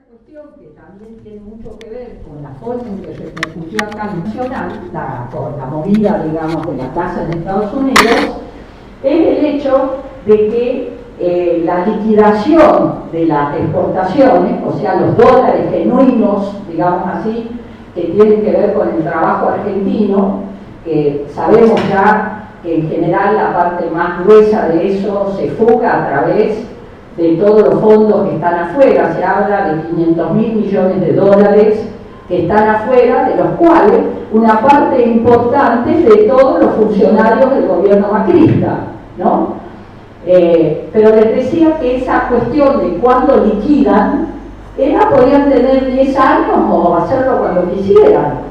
cuestión que también tiene mucho que ver con la forma en que se repercutió acá nacional, con la movida, digamos, de la tasa en Estados Unidos, es el hecho de que la liquidación de las exportaciones, o sea, los dólares genuinos, digamos así, que tienen que ver con el trabajo argentino, que sabemos ya que en general la parte más gruesa de eso se fuga a través de todos los fondos que están afuera. Se habla de 500.000 millones de dólares que están afuera, de los cuales una parte importante es de todos los funcionarios del gobierno macrista, ¿no? Pero les decía que esa cuestión de cuándo liquidan, podían tener 10 años o hacerlo cuando quisieran.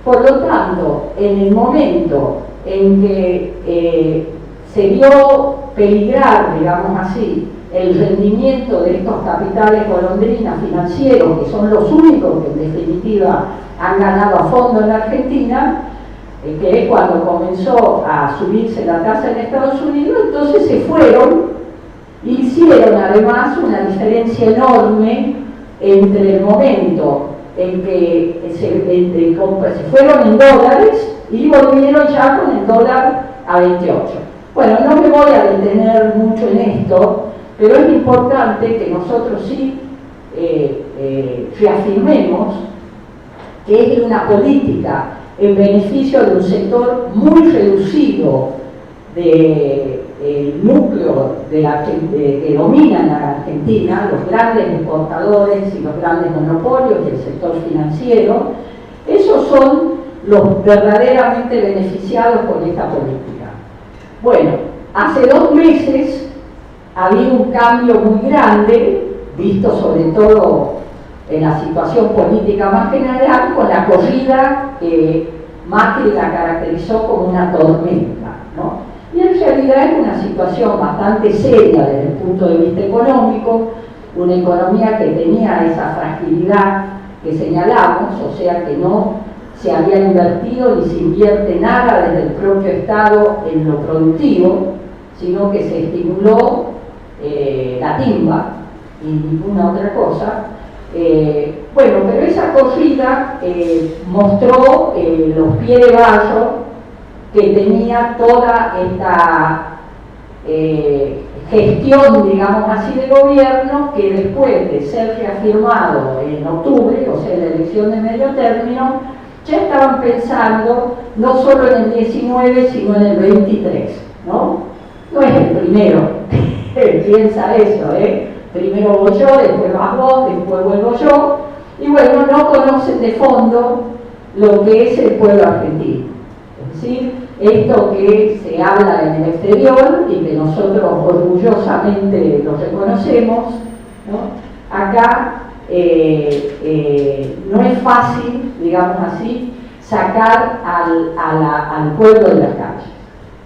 Por lo tanto, en el momento en que se vio peligrar, digamos así, el rendimiento de estos capitales golondrinas financieros, que son los únicos que en definitiva han ganado a fondo en la Argentina, que es cuando comenzó a subirse la tasa en Estados Unidos, entonces se fueron, hicieron además una diferencia enorme entre el momento en que se fueron en dólares y volvieron ya con el dólar a 28. Bueno, no me voy a detener mucho en esto, pero es importante que nosotros sí reafirmemos que es una política en beneficio de un sector muy reducido del núcleo que domina en la Argentina, los grandes exportadores y los grandes monopolios del sector financiero. Esos son los verdaderamente beneficiados con esta política. Bueno, hace 2 meses ha habido un cambio muy grande, visto sobre todo en la situación política más general, con la corrida que Macri la caracterizó como una tormenta, ¿no? Y en realidad es una situación bastante seria desde el punto de vista económico, una economía que tenía esa fragilidad que señalamos, o sea que no se había invertido ni se invierte nada desde el propio Estado en lo productivo, sino que se estimuló la timba y ninguna otra cosa. Bueno, pero esa corrida mostró los pies de barro que tenía toda esta gestión, digamos así, de gobierno, que después de ser reafirmado en octubre, o sea, en la elección de medio término, ya estaban pensando no solo en el 19, sino en el 23, ¿no? No es el primero que piensa eso, Primero voy yo, después vas vos, después vuelvo yo, y bueno, no conocen de fondo lo que es el pueblo argentino. Es decir, esto que se habla en el exterior y que nosotros orgullosamente lo reconocemos, ¿no? Acá no es fácil, digamos así, sacar al pueblo de las calles,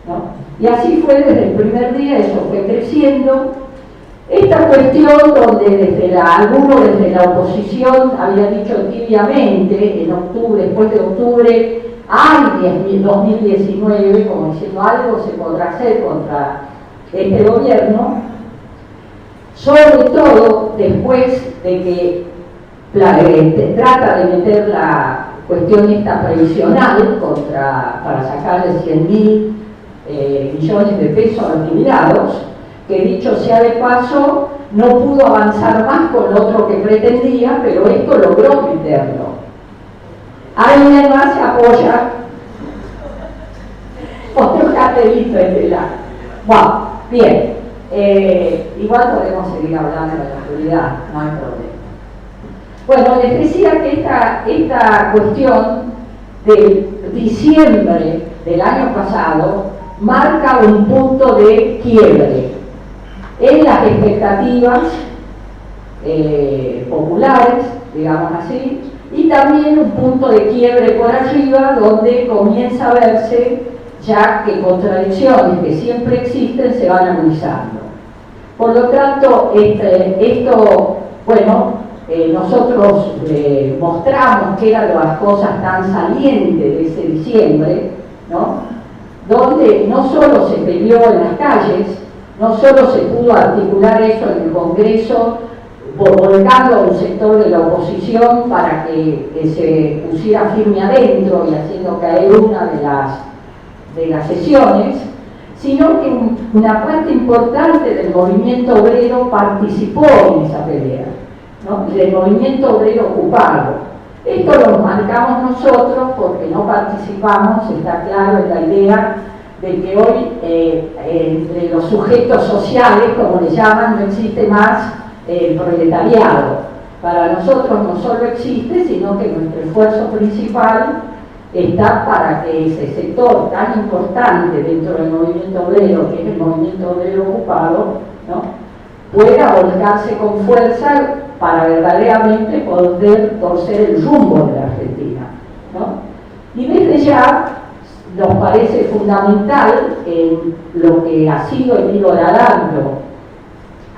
¿no? Y así fue desde el primer día, eso fue creciendo. Esta cuestión donde algunos desde la oposición había dicho tibiamente, en octubre, después de octubre, hay 2019, como diciendo algo se podrá hacer contra este gobierno, sobre todo después de que trata de meter la cuestión esta previsional para sacarle 100.000 millones de pesos a los jubilados, que dicho sea de paso, no pudo avanzar más con lo otro que pretendía, pero esto logró meterlo. Alguien más se apoya. Otro cartelito en la. Bueno, bien. Igual podemos seguir hablando de la seguridad, no hay problema. Bueno, les decía que esta cuestión de diciembre del año pasado marca un punto de quiebre en las expectativas populares, digamos así, y también un punto de quiebre por arriba donde comienza a verse ya que contradicciones que siempre existen se van agudizando. Por lo tanto, esto, bueno, nosotros mostramos que eran las cosas tan salientes de ese diciembre, ¿no? Donde no solo se peleó en las calles, no solo se pudo articular eso en el Congreso volcando a un sector de la oposición para que se pusiera firme adentro y haciendo caer una de las sesiones, sino que una parte importante del movimiento obrero participó en esa pelea, ¿no? Del movimiento obrero ocupado. Esto lo marcamos nosotros porque no participamos, está claro, en la idea de que hoy entre los sujetos sociales, como le llaman, no existe más el proletariado. Para nosotros no solo existe, sino que nuestro esfuerzo principal está para que ese sector tan importante dentro del movimiento obrero, que es el movimiento obrero ocupado, ¿no?, pueda volcarse con fuerza para verdaderamente poder torcer el rumbo de la Argentina, ¿no? Y desde ya nos parece fundamental en lo que ha sido el hilo dando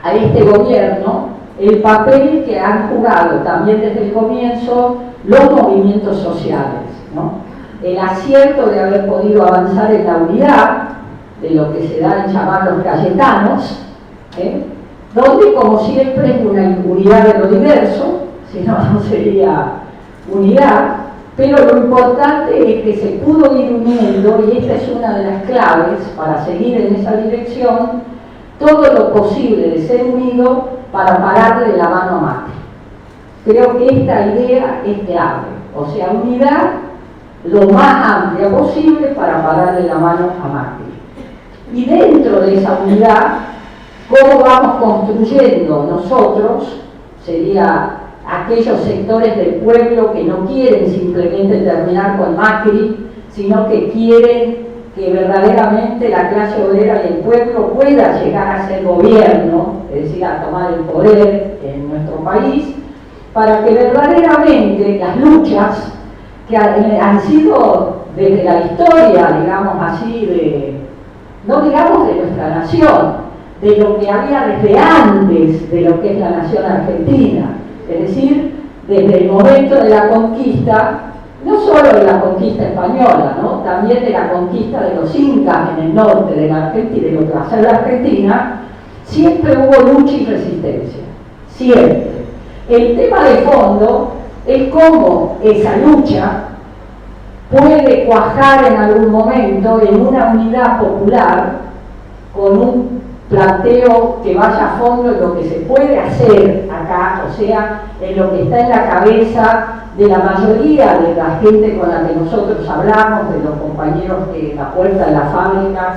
a este gobierno el papel que han jugado también desde el comienzo los movimientos sociales, ¿no? El acierto de haber podido avanzar en la unidad, de lo que se da en llamar los cayetanos, donde, como siempre, es una unidad de lo diverso, si no, no sería unidad, pero lo importante es que se pudo ir uniendo, y esta es una de las claves para seguir en esa dirección, todo lo posible de ser unido para pararle la mano a Macri. Creo que esta idea es clave, o sea, unidad lo más amplia posible para pararle la mano a Macri. Y dentro de esa unidad, ¿cómo vamos construyendo nosotros? Sería aquellos sectores del pueblo que no quieren simplemente terminar con Macri, sino que quieren que verdaderamente la clase obrera y el pueblo pueda llegar a ser gobierno, es decir, a tomar el poder en nuestro país, para que verdaderamente las luchas que han sido desde la historia, digamos así, no digamos de nuestra nación, de lo que había desde antes de lo que es la nación argentina, es decir, desde el momento de la conquista, no solo de la conquista española, ¿no?, también de la conquista de los incas en el norte de la Argentina, de lo que va a ser la Argentina, siempre hubo lucha y resistencia, siempre. El tema de fondo es cómo esa lucha puede cuajar en algún momento en una unidad popular con un planteo que vaya a fondo en lo que se puede hacer acá, o sea, en lo que está en la cabeza de la mayoría de la gente con la que nosotros hablamos, de los compañeros que en la puerta de las fábricas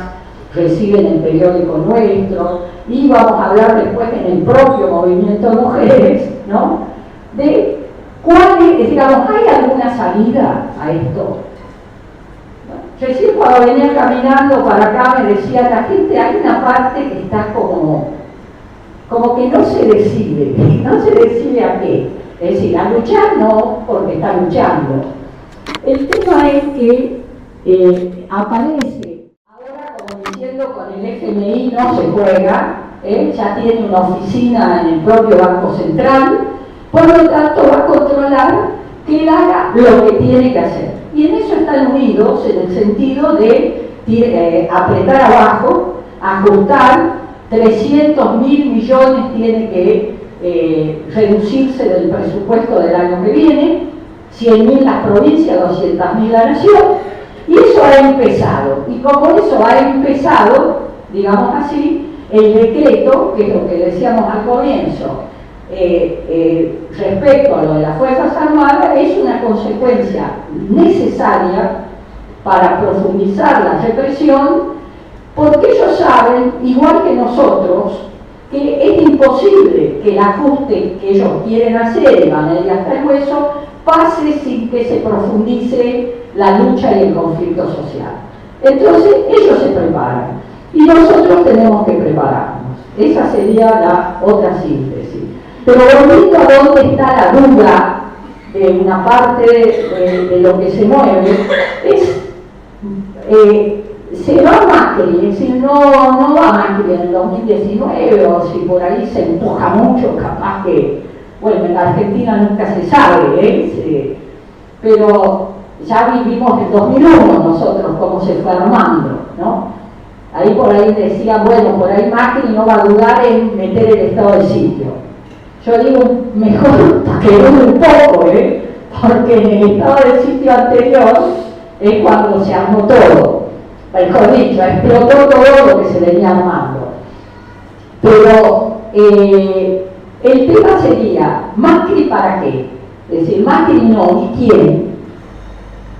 reciben el periódico nuestro, y vamos a hablar después en el propio movimiento de mujeres, ¿no?, de cuál es, digamos, ¿hay alguna salida a esto? Recién cuando venía caminando para acá me decía la gente, hay una parte que está como que no se decide a qué. Es decir, a luchar no, porque está luchando. El tema es que aparece, ahora como diciendo con el FMI no se juega, ya tiene una oficina en el propio Banco Central, por lo tanto va a controlar que él haga lo que tiene que hacer. Y en eso están unidos en el sentido de apretar abajo, ajustar, 300.000 millones tiene que reducirse del presupuesto del año que viene, 100.000 las provincias, 200.000 la nación, y eso ha empezado. Y como eso ha empezado, digamos así, el decreto, que es lo que decíamos al comienzo, respecto a lo de las Fuerzas Armadas, es una consecuencia necesaria para profundizar la represión, porque ellos saben, igual que nosotros, que es imposible que el ajuste que ellos quieren hacer de manera hasta el hueso pase sin que se profundice la lucha y el conflicto social. Entonces ellos se preparan y nosotros tenemos que prepararnos. Esa sería la otra síntesis. Pero volviendo a dónde está la duda de una parte de lo que se mueve, es se va Macri, es decir, no va Macri en el 2019, o si por ahí se empuja mucho, capaz que, bueno, en la Argentina nunca se sabe, pero ya vivimos el 2001 nosotros, cómo se fue armando, ¿no? Ahí por ahí decían, bueno, por ahí Macri no va a dudar en meter el estado de sitio. yo digo mejor que un poco, porque en el estado del sitio anterior es cuando se armó todo, mejor dicho, explotó todo lo que se venía armando. Pero el tema sería, ¿Macri para qué? Es decir, Macri no, ¿y quién?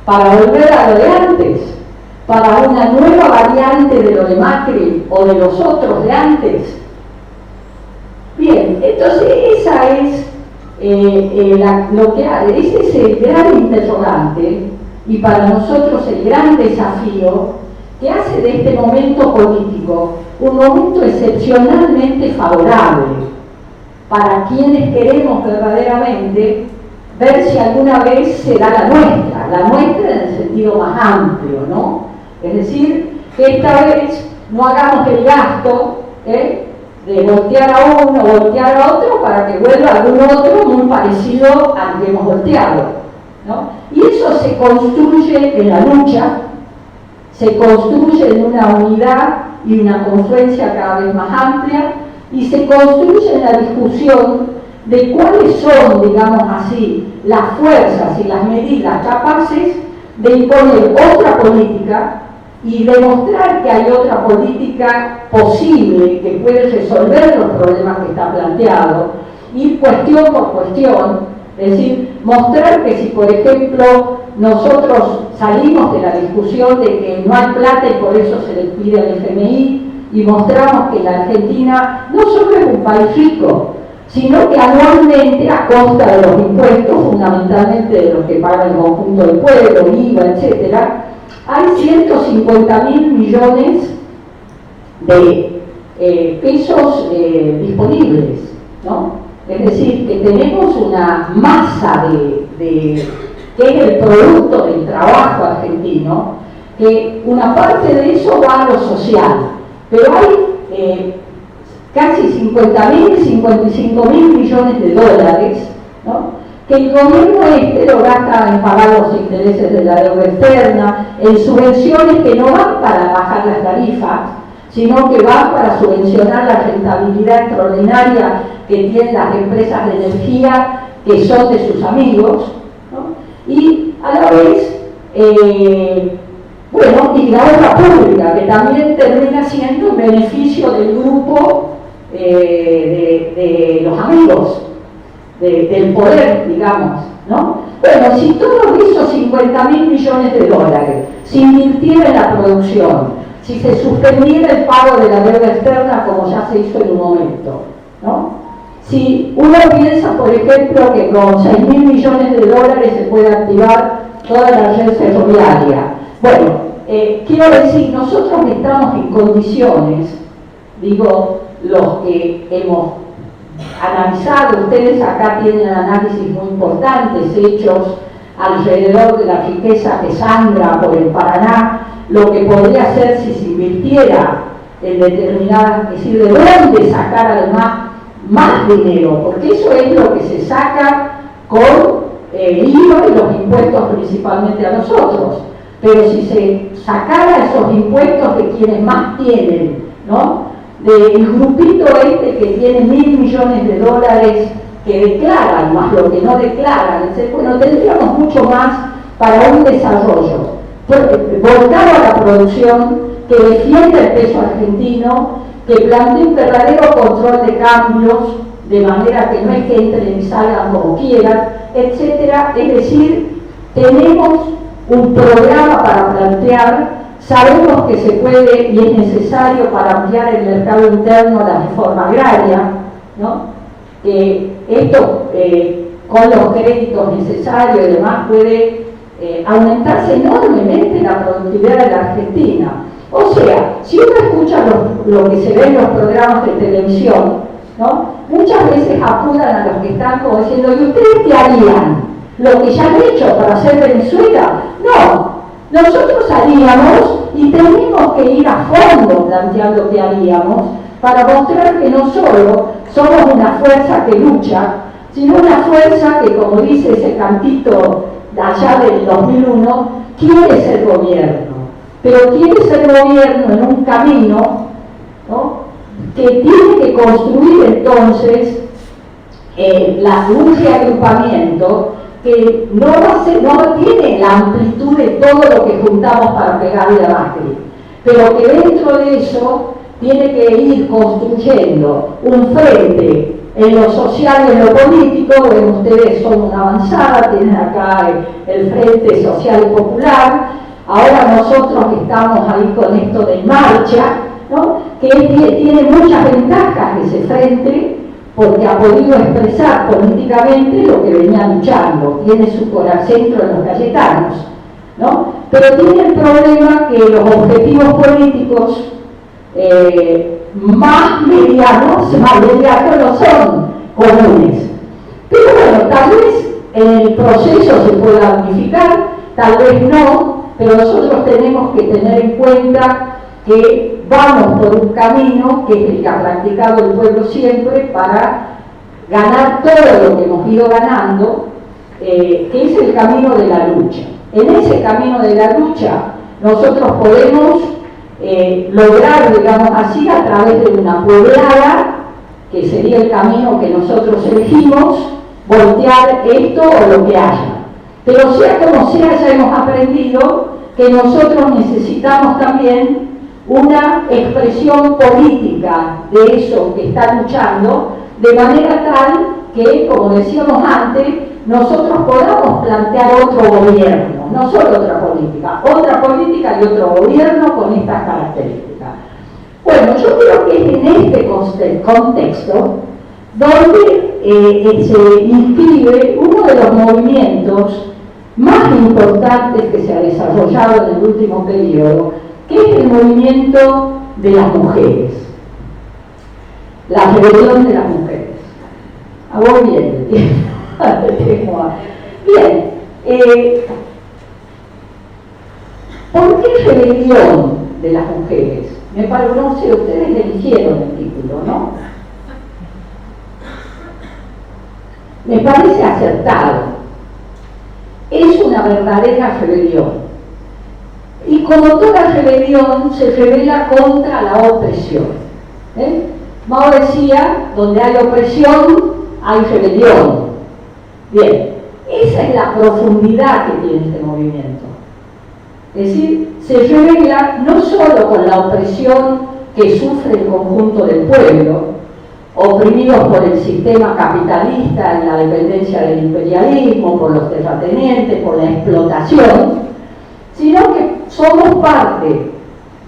Para volver a lo de antes, para una nueva variante de lo de Macri o de los otros de antes. Bien, entonces esa es lo que hay, ese es el gran interrogante y para nosotros el gran desafío que hace de este momento político un momento excepcionalmente favorable para quienes queremos verdaderamente ver si alguna vez será la nuestra en el sentido más amplio, ¿no? Es decir, que esta vez no hagamos el gasto de voltear a uno o voltear a otro para que vuelva algún otro muy parecido al que hemos volteado, ¿no? Y eso se construye en la lucha, se construye en una unidad y una confluencia cada vez más amplia y se construye en la discusión de cuáles son, digamos así, las fuerzas y las medidas capaces de imponer otra política y demostrar que hay otra política posible que puede resolver los problemas que está planteado, ir cuestión por cuestión, es decir, mostrar que si por ejemplo nosotros salimos de la discusión de que no hay plata y por eso se le pide al FMI y mostramos que la Argentina no solo es un país rico, sino que anualmente a costa de los impuestos, fundamentalmente de los que paga el conjunto del pueblo, IVA, etcétera, hay 150.000 millones de pesos disponibles, ¿no? Es decir, que tenemos una masa que es el producto del trabajo argentino, que una parte de eso va a lo social, pero hay casi 50.000, 55.000 millones de dólares, ¿no? Que el gobierno lo gasta en pagar los intereses de la deuda externa, en subvenciones que no van para bajar las tarifas, sino que van para subvencionar la rentabilidad extraordinaria que tienen las empresas de energía que son de sus amigos, ¿no? Y a la vez, bueno, y la obra pública, que también termina siendo en beneficio del grupo de los amigos, del poder, digamos, ¿no? Bueno, si todos esos 50.000 millones de dólares se invirtiera en la producción, si se suspendiera el pago de la deuda externa como ya se hizo en un momento, ¿no? Si uno piensa, por ejemplo, que con 6.000 millones de dólares se puede activar toda la red ferroviaria. Bueno, quiero decir, nosotros estamos en condiciones, digo, los que hemos analizado, ustedes acá tienen análisis muy importantes hechos alrededor de la riqueza que sangra por el Paraná, lo que podría hacer si se invirtiera en determinadas, es decir, de dónde sacar además más dinero, porque eso es lo que se saca con IVA y los impuestos principalmente a nosotros, pero si se sacara esos impuestos de quienes más tienen, ¿no? Del grupito que tiene 1.000 millones de dólares que declaran, más lo que no declaran, etc., bueno, tendríamos mucho más para un desarrollo volcado a la producción, que defienda el peso argentino, que plantee un verdadero control de cambios, de manera que no es que entren y salgan como quieran, etc. Es decir, tenemos un programa para plantear. Sabemos que se puede y es necesario para ampliar el mercado interno la reforma agraria, ¿no? Que esto con los créditos necesarios y demás puede aumentarse enormemente la productividad de la Argentina. O sea, si uno escucha lo que se ve en los programas de televisión, ¿no? Muchas veces acudan a los que están como diciendo, ¿y ustedes qué harían? ¿Lo que ya han hecho para hacer Venezuela? No. Nosotros haríamos y tenemos que ir a fondo planteando qué haríamos para mostrar que no solo somos una fuerza que lucha, sino una fuerza que, como dice ese cantito de allá del 2001, quiere ser gobierno, pero quiere ser gobierno en un camino, ¿no? Que tiene que construir entonces un reagrupamiento que no tiene la amplitud de todo lo que juntamos para pegarle a Macri, pero que dentro de eso tiene que ir construyendo un frente en lo social y en lo político. Ven ustedes, son una avanzada, tienen acá el Frente Social y Popular. Ahora nosotros estamos ahí con esto de marcha, ¿no? Que tiene muchas ventajas ese frente, porque ha podido expresar políticamente lo que venía luchando, tiene su centro en los Cayetanos, ¿no? Pero tiene el problema que los objetivos políticos más medianos no son comunes. Pero bueno, tal vez el proceso se pueda unificar, tal vez no, pero nosotros tenemos que tener en cuenta que vamos por un camino que es el que ha practicado el pueblo siempre para ganar todo lo que hemos ido ganando, que es el camino de la lucha. En ese camino de la lucha nosotros podemos lograr, digamos así, a través de una pueblada, que sería el camino que nosotros elegimos, voltear esto o lo que haya. Pero sea como sea, ya hemos aprendido que nosotros necesitamos también una expresión política de eso que está luchando, de manera tal que, como decíamos antes, nosotros podamos plantear otro gobierno, no solo otra política y otro gobierno con estas características. Bueno, yo creo que es en este contexto donde se inscribe uno de los movimientos más importantes que se ha desarrollado en el último periodo, que es el movimiento de las mujeres, la rebelión de las mujeres. Voy bien. Bien, ¿por qué rebelión de las mujeres? Me parece, no sé, ustedes eligieron el título, ¿no? Me parece acertado. Es una verdadera rebelión. Y como toda rebelión, se rebela contra la opresión. Mao decía, donde hay opresión, hay rebelión. Bien, esa es la profundidad que tiene este movimiento. Es decir, se rebela no solo con la opresión que sufre el conjunto del pueblo, oprimidos por el sistema capitalista en la dependencia del imperialismo, por los terratenientes, por la explotación, sino que somos parte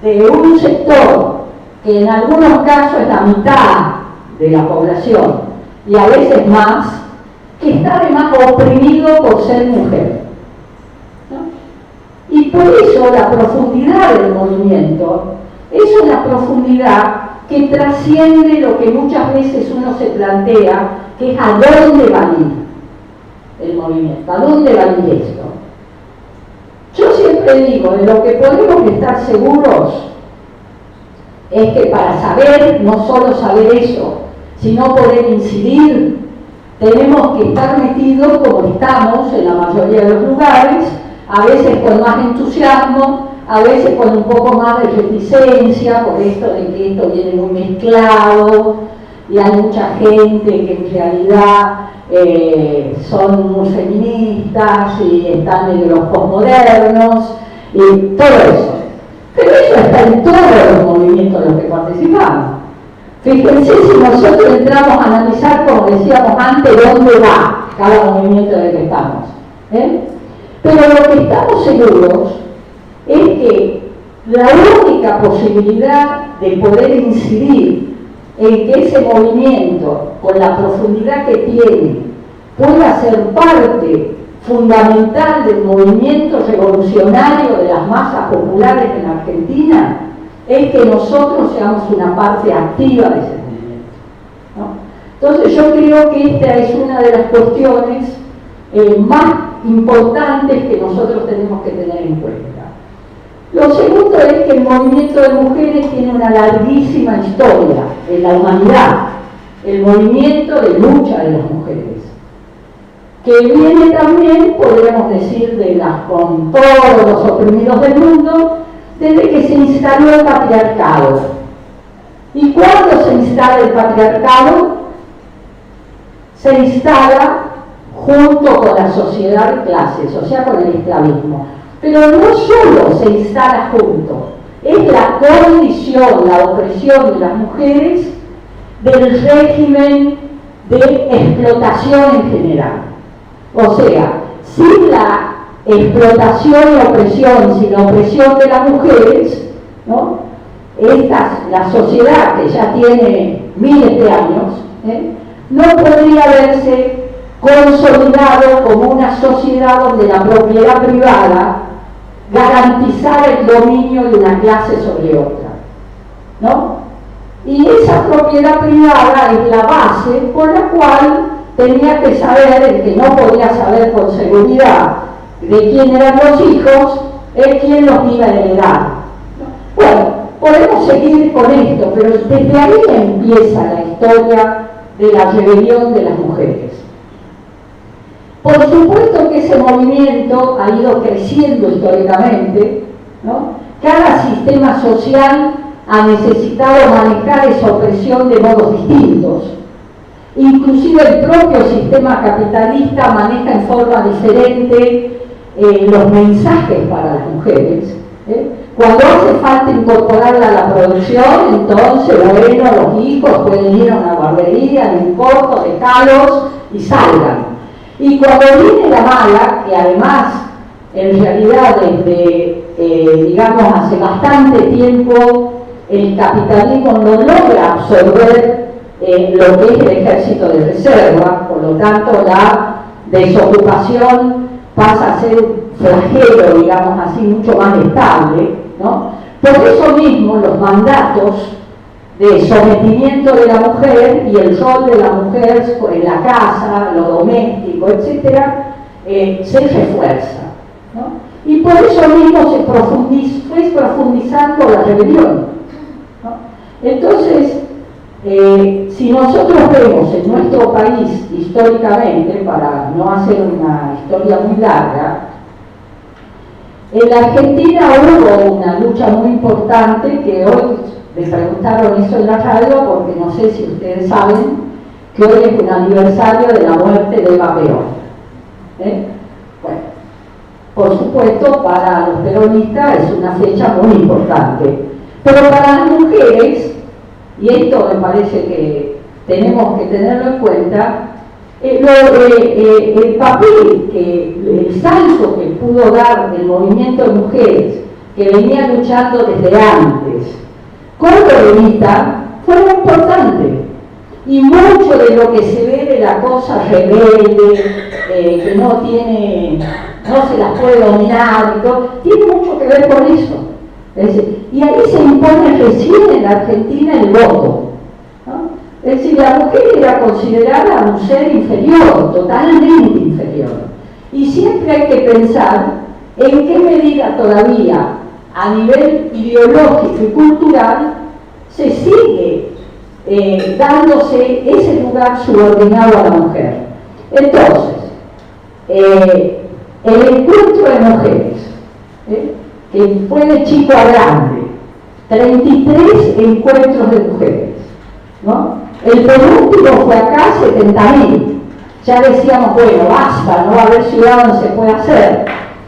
de un sector que en algunos casos es la mitad de la población y a veces más, que está además oprimido por ser mujer, ¿no? Y por eso la profundidad del movimiento es una profundidad que trasciende lo que muchas veces uno se plantea, que es a dónde va a ir el movimiento, a dónde va a ir esto. Yo siempre digo, de lo que podemos estar seguros es que para saber, no solo saber eso, sino poder incidir, tenemos que estar metidos como estamos en la mayoría de los lugares, a veces con más entusiasmo, a veces con un poco más de reticencia, por esto de que esto viene muy mezclado y hay mucha gente que en realidad son muy feministas y están en los posmodernos y todo eso. Pero eso está en todos los movimientos en los que participamos. Fíjense si nosotros entramos a analizar, como decíamos antes, dónde va cada movimiento en el que estamos. Pero lo que estamos seguros es que la única posibilidad de poder incidir en que ese movimiento, con la profundidad que tiene, pueda ser parte fundamental del movimiento revolucionario de las masas populares en Argentina, es que nosotros seamos una parte activa de ese movimiento, ¿no? Entonces yo creo que esta es una de las cuestiones más importantes que nosotros tenemos que tener en cuenta. Lo segundo es que el movimiento de mujeres tiene una larguísima historia en la humanidad, el movimiento de lucha de las mujeres, que viene también, podríamos decir, con todos los oprimidos del mundo, desde que se instaló el patriarcado. ¿Y cuándo se instala el patriarcado? se instala junto con la sociedad de clases, o sea, con el esclavismo. Pero no solo se instala junto, es la condición, la opresión de las mujeres del régimen de explotación en general. O sea, sin la explotación y opresión, sin la opresión de las mujeres, ¿no? La sociedad que ya tiene miles de años, no podría verse consolidado como una sociedad donde la propiedad privada garantizara el dominio de una clase sobre otra, ¿no? Y esa propiedad privada es la base por la cual tenía que saber, el que no podía saber con seguridad de quién eran los hijos, es quién los iba a heredar. Bueno, podemos seguir con esto, pero desde ahí empieza la historia de la rebelión de las mujeres. Por supuesto que ese movimiento ha ido creciendo históricamente, ¿no? Cada sistema social ha necesitado manejar esa opresión de modos distintos. Inclusive el propio sistema capitalista maneja en forma diferente los mensajes para las mujeres. Cuando hace falta incorporarla a la producción, entonces, bueno, los hijos pueden ir a una guardería, no importa, dejarlos y salgan. Y cuando viene la mala, que además, en realidad, desde, digamos, hace bastante tiempo, el capitalismo no logra absorber lo que es el ejército de reserva, por lo tanto, la desocupación pasa a ser un flagelo, digamos así, mucho más estable, ¿no? Por eso mismo, los mandatos de sometimiento de la mujer y el rol de la mujer en la casa, lo doméstico, etc., se refuerza, ¿no? Y por eso mismo fue profundizando la rebelión, ¿no? Entonces, si nosotros vemos en nuestro país históricamente, para no hacer una historia muy larga, en la Argentina hubo una lucha muy importante que hoy me preguntaron eso en la radio porque no sé si ustedes saben que hoy es un aniversario de la muerte de Eva Perón. Bueno, por supuesto para los peronistas es una fecha muy importante, pero para las mujeres, y esto me parece que tenemos que tenerlo en cuenta, el papel, el salto que pudo dar el movimiento de mujeres que venía luchando desde antes con Evita fue muy importante, y mucho de lo que se ve de la cosa rebelde, que no se las puede dominar y todo, tiene mucho que ver con eso. Es decir, y ahí se impone recién en la Argentina el voto, ¿no? Es decir, la mujer era considerada un ser inferior, totalmente inferior. Y siempre hay que pensar en qué medida todavía, a nivel ideológico y cultural, se sigue dándose ese lugar subordinado a la mujer. Entonces, el encuentro de mujeres, que fue de chico a grande, 33 encuentros de mujeres, ¿no? El penúltimo fue acá, 70.000. Ya decíamos, bueno, basta, no va a haber ciudad donde se puede hacer,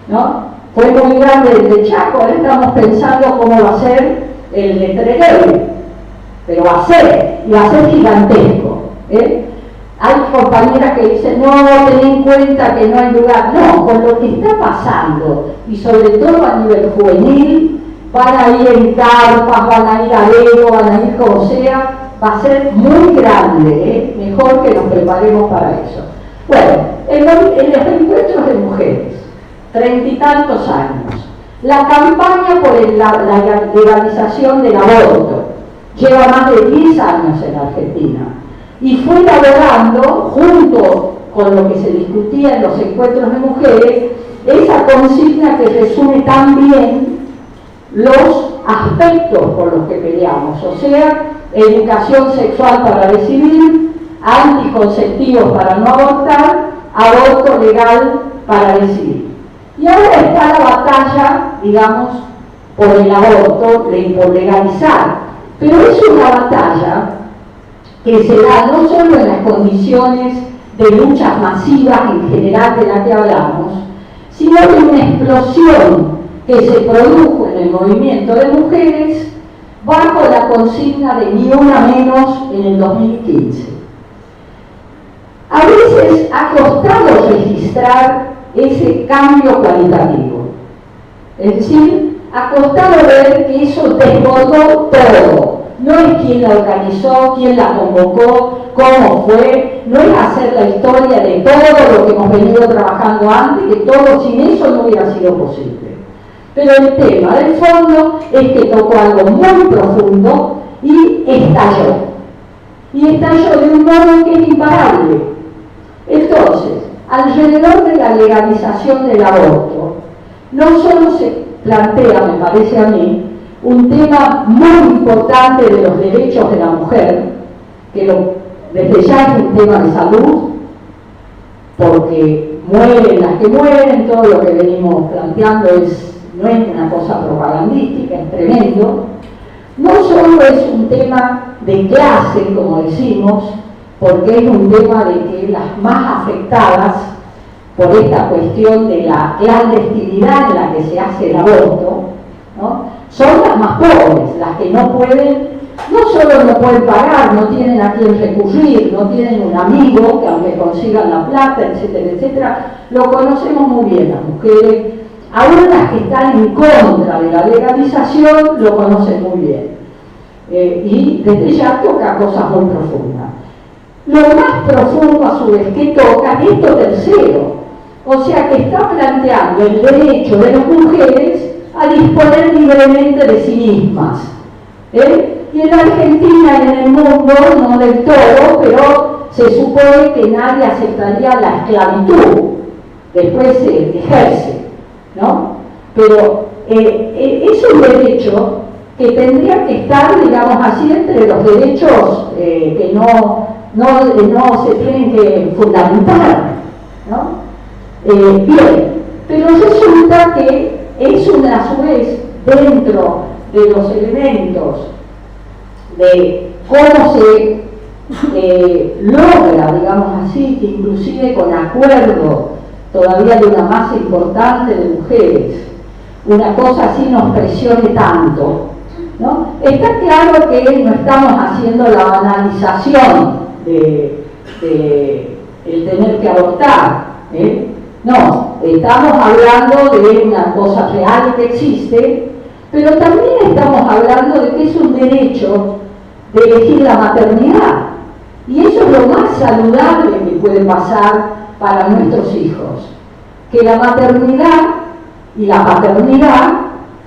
¿no? Fue muy grande el de Chaco, ahora estamos pensando cómo va a ser el de Trelew, pero va a ser gigantesco. Hay compañeras que dicen, no, ten en cuenta que no hay lugar. No, con lo que está pasando, y sobre todo a nivel juvenil, van a ir en carpas, van a ir a Lego, van a ir como sea, va a ser muy grande, mejor que nos preparemos para eso. Bueno, en los encuentros de mujeres, 30 y tantos años, la campaña por la legalización del aborto lleva más de 10 años en Argentina y fue elaborando, junto con lo que se discutía en los encuentros de mujeres, esa consigna que resume tan bien los aspectos por los que peleamos, o sea, educación sexual para decidir, anticonceptivos para no abortar, aborto legal para decidir. Y ahora está la batalla, digamos, por el aborto, por legalizar, pero es una batalla que se da no solo en las condiciones de luchas masivas en general de la que hablamos, sino de una explosión que se produjo en el movimiento de mujeres bajo la consigna de ni una menos en el 2015. A veces ha costado registrar ese cambio cualitativo, es decir, ha costado ver que eso desbordó todo. No es quién la organizó, quién la convocó, cómo fue, no es hacer la historia de todo lo que hemos venido trabajando antes, que todo sin eso no hubiera sido posible. Pero el tema del fondo es que tocó algo muy profundo y estalló. Y estalló de un modo que es imparable. Entonces, alrededor de la legalización del aborto, no solo se plantea, me parece a mí, un tema muy importante de los derechos de la mujer, que desde ya es un tema de salud, porque mueren las que mueren, todo lo que venimos planteando no es una cosa propagandística, es tremendo. No solo es un tema de clase, como decimos, porque es un tema de que las más afectadas por esta cuestión de la clandestinidad en la que se hace el aborto, ¿no?, son las más pobres, las que no pueden, no solo no pueden pagar, no tienen a quién recurrir, no tienen un amigo que aunque consigan la plata, etcétera, etcétera. Lo conocemos muy bien las mujeres, aún las que están en contra de la legalización lo conocen muy bien. Y desde ya toca cosas muy profundas. Lo más profundo a su vez que toca es esto tercero, o sea que está planteando el derecho de las mujeres a disponer libremente de sí mismas. Y en la Argentina y en el mundo, no del todo, pero se supone que nadie aceptaría la esclavitud, después se ejerce, ¿no? Pero es un derecho que tendría que estar, digamos así, entre los derechos que no se tienen que fundamentar, ¿no? Bien, pero resulta que es a su vez dentro de los elementos de cómo se logra, digamos así, que inclusive con acuerdo todavía de una masa importante de mujeres, una cosa así nos presione tanto, ¿no? Está claro que no estamos haciendo la banalización de el tener que abortar, no, estamos hablando de una cosa real que existe, pero también estamos hablando de que es un derecho de elegir la maternidad. Y eso es lo más saludable que puede pasar para nuestros hijos. Que la maternidad y la paternidad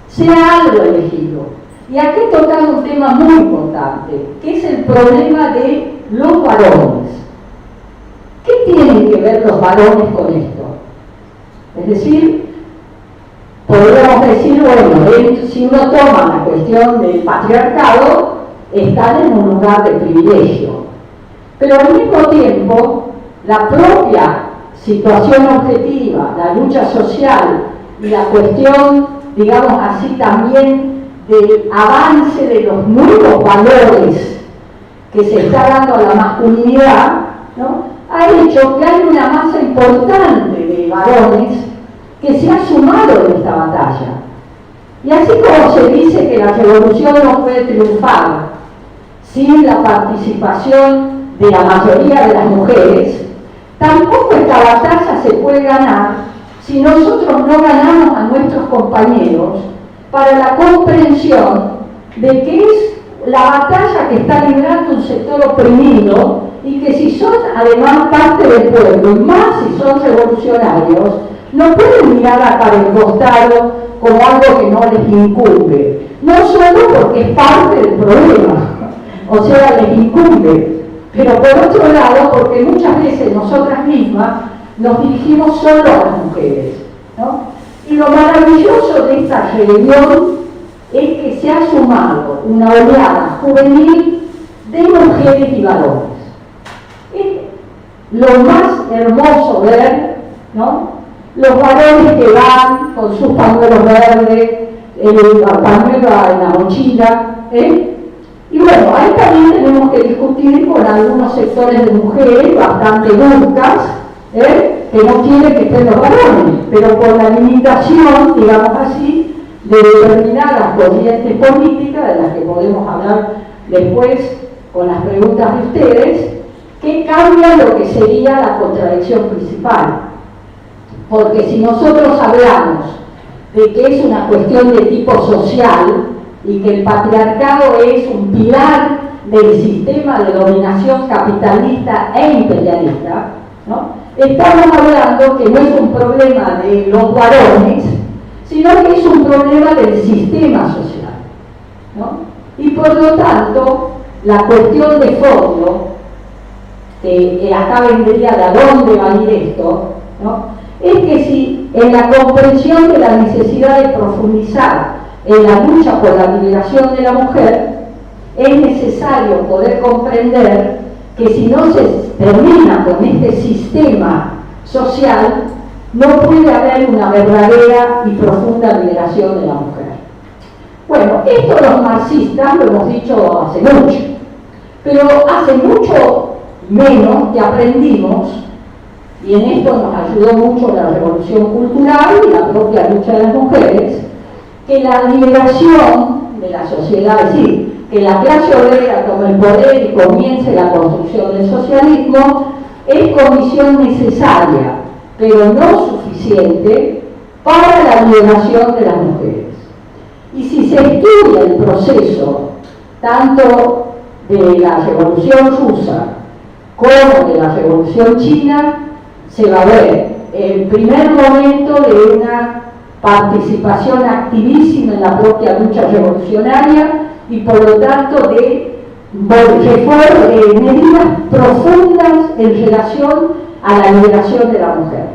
sea algo elegido. Y aquí toca un tema muy importante, que es el problema de los varones. ¿Qué tienen que ver los varones con esto? Es decir, podríamos decir, bueno, si uno toma la cuestión del patriarcado, están en un lugar de privilegio. Pero al mismo tiempo, la propia situación objetiva, la lucha social y la cuestión, digamos así, también del avance de los nuevos valores que se está dando a la masculinidad, ¿no?, ha hecho que hay una masa importante de varones que se ha sumado en esta batalla. Y así como se dice que la revolución no puede triunfar sin la participación de la mayoría de las mujeres, tampoco esta batalla se puede ganar si nosotros no ganamos a nuestros compañeros para la comprensión de que es la batalla que está librando un sector oprimido y que si son además parte del pueblo, y más si son revolucionarios, no pueden mirar para el costado como algo que no les incumbe, no solo porque es parte del problema, o sea, les incumbe, pero por otro lado porque muchas veces nosotras mismas nos dirigimos solo a las mujeres, ¿no? Y lo maravilloso de esta rebelión es que se ha sumado una oleada juvenil de mujeres y varones. Es lo más hermoso ver, ¿no?, los varones que van con sus pañuelos verdes, el pañuelo en la mochila, y Y bueno, ahí también tenemos que discutir con algunos sectores de mujeres bastante duras, que no quieren que estén los varones, pero por la limitación, digamos así, de determinadas corrientes políticas, de las que podemos hablar después con las preguntas de ustedes, que cambia lo que sería la contradicción principal. Porque si nosotros hablamos de que es una cuestión de tipo social y que el patriarcado es un pilar del sistema de dominación capitalista e imperialista, ¿no? Estamos hablando que no es un problema de los varones, sino que es un problema del sistema social, ¿no? Y por lo tanto, la cuestión de fondo, que acá vendría de a dónde va a ir esto, ¿no? Es que si en la comprensión de la necesidad de profundizar en la lucha por la liberación de la mujer, es necesario poder comprender que si no se termina con este sistema social, no puede haber una verdadera y profunda liberación de la mujer. Bueno, esto los marxistas lo hemos dicho hace mucho, pero hace mucho menos que aprendimos, y en esto nos ayudó mucho la revolución cultural y la propia lucha de las mujeres, que la liberación de la sociedad, es decir, que la clase obrera tome el poder y comience la construcción del socialismo, es condición necesaria, pero no suficiente, para la liberación de las mujeres. Y si se estudia el proceso, tanto de la Revolución Rusa como de la Revolución China, se va a ver el primer momento de una participación activísima en la propia lucha revolucionaria y por lo tanto de medidas profundas en relación a la liberación de la mujer,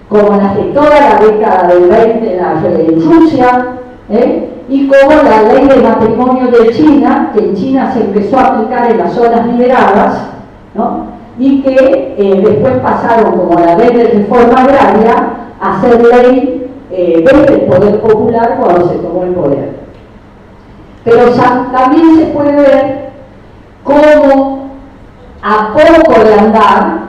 como las de toda la década del 20 en Rusia, y como la ley de matrimonio de China, que en China se empezó a aplicar en las zonas liberadas, ¿no? Y que después pasaron, como la ley de reforma agraria, a ser ley desde el poder popular cuando se tomó el poder. Pero también se puede ver cómo a poco de andar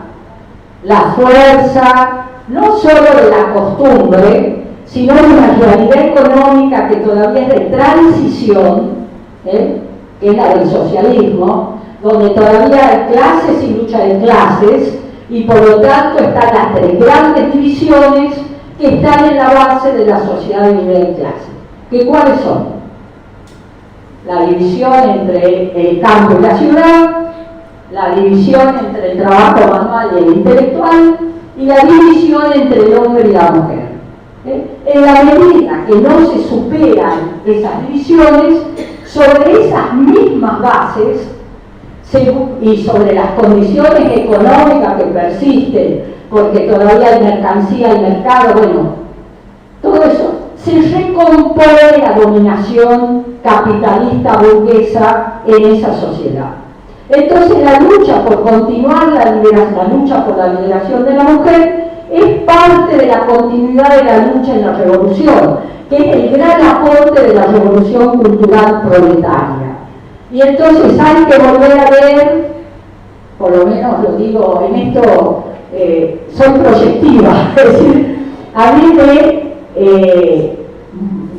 la fuerza, no solo de la costumbre, sino de una realidad económica que todavía es de transición, que es la del socialismo, donde todavía hay clases y lucha de clases, y por lo tanto están las tres grandes divisiones que están en la base de la sociedad de nivel clase. ¿Cuáles son? La división entre el campo y la ciudad, la división entre el trabajo manual y el intelectual, y la división entre el hombre y la mujer. En la medida que no se superan esas divisiones, sobre esas mismas bases y sobre las condiciones económicas que persisten, porque todavía hay mercancía y mercado, bueno, todo eso, se recompone la dominación capitalista burguesa en esa sociedad. Entonces la lucha por continuar la lucha por la liberación de la mujer es parte de la continuidad de la lucha en la revolución, que es el gran aporte de la revolución cultural proletaria. Y entonces hay que volver a ver, por lo menos lo digo en esto, soy proyectiva, es decir, a mí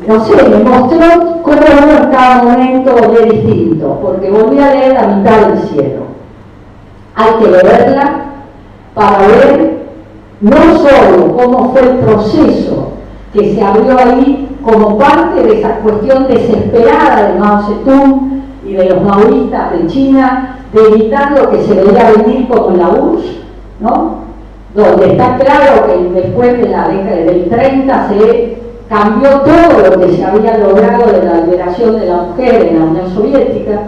no sé, me mostró cómo uno en cada momento ve distinto, porque volví a leer La mitad del cielo. Hay que leerla para ver no solo cómo fue el proceso que se abrió ahí como parte de esa cuestión desesperada de Mao Zedong y de los maoístas de China, de evitar lo que se veía venir como la URSS, ¿no? Donde está claro que después de la década del 30 se cambió todo lo que se había logrado de la liberación de la mujer en la Unión Soviética,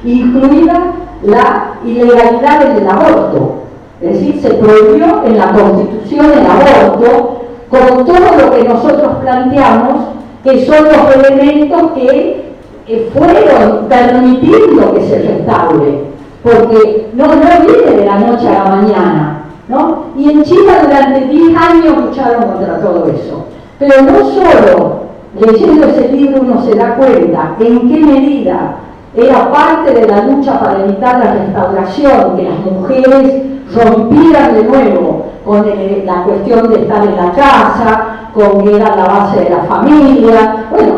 incluida la ilegalidad del aborto. Es decir, se prohibió en la Constitución el aborto, con todo lo que nosotros planteamos, que son los elementos que fueron permitiendo que se restaure, porque no viene de la noche a la mañana, ¿no? Y en China durante 10 años lucharon contra todo eso. Pero no solo leyendo ese libro uno se da cuenta en qué medida era parte de la lucha para evitar la restauración, que las mujeres rompieran de nuevo con la cuestión de estar en la casa, con que era la base de la familia. Bueno,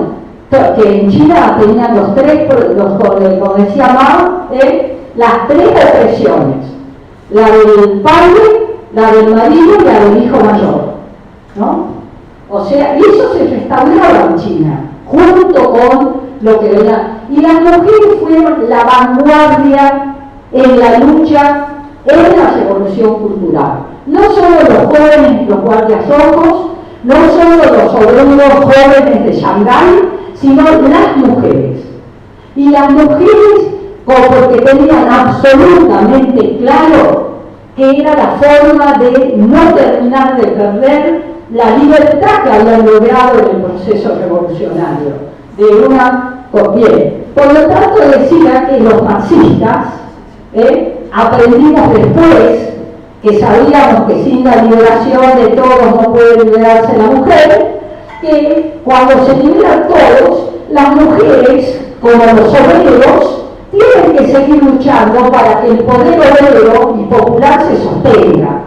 que en China tenían como decía Mao, las tres opresiones: la del padre, la del marido y la del hijo mayor, ¿no? O sea, y eso se restauraba en China, junto con lo que venía. Y las mujeres fueron la vanguardia en la lucha en la revolución cultural. No solo los jóvenes, los guardias rojos, no solo los obreros jóvenes de Shanghái, sino las mujeres. Y las mujeres, porque tenían absolutamente claro que era la forma de no terminar de perder la libertad que habían logrado en el proceso revolucionario. Bien. Por lo tanto, decía que los marxistas aprendimos después que sabíamos que sin la liberación de todos no puede liberarse la mujer, que cuando se liberan todos, las mujeres, como los obreros, tienen que seguir luchando para que el poder obrero y popular se sostenga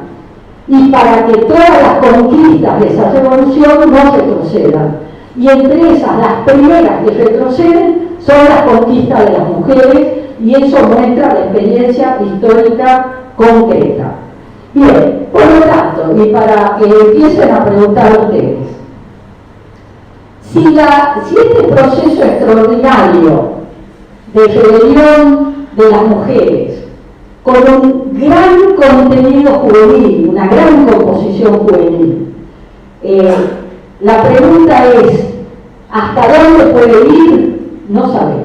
y para que todas las conquistas de esa revolución no retrocedan. Y entre esas, las primeras que retroceden son las conquistas de las mujeres, y eso muestra la experiencia histórica concreta. Bien, por lo tanto, y para que empiecen a preguntar ustedes, si este proceso extraordinario de rebelión de las mujeres, con un gran contenido juvenil, una gran composición juvenil, la pregunta es, ¿hasta dónde puede ir? No sabemos.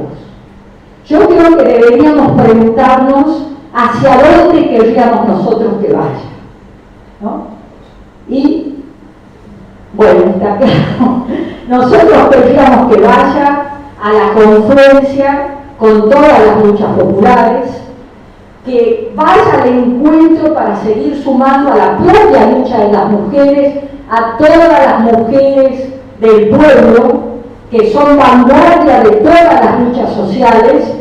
Yo creo que deberíamos preguntarnos hacia dónde querríamos nosotros que vaya, ¿no? Y, bueno, está claro, nosotros querríamos que vaya a la confluencia con todas las luchas populares, que vaya al encuentro para seguir sumando a la propia lucha de las mujeres, a todas las mujeres del pueblo, que son vanguardia de todas las luchas sociales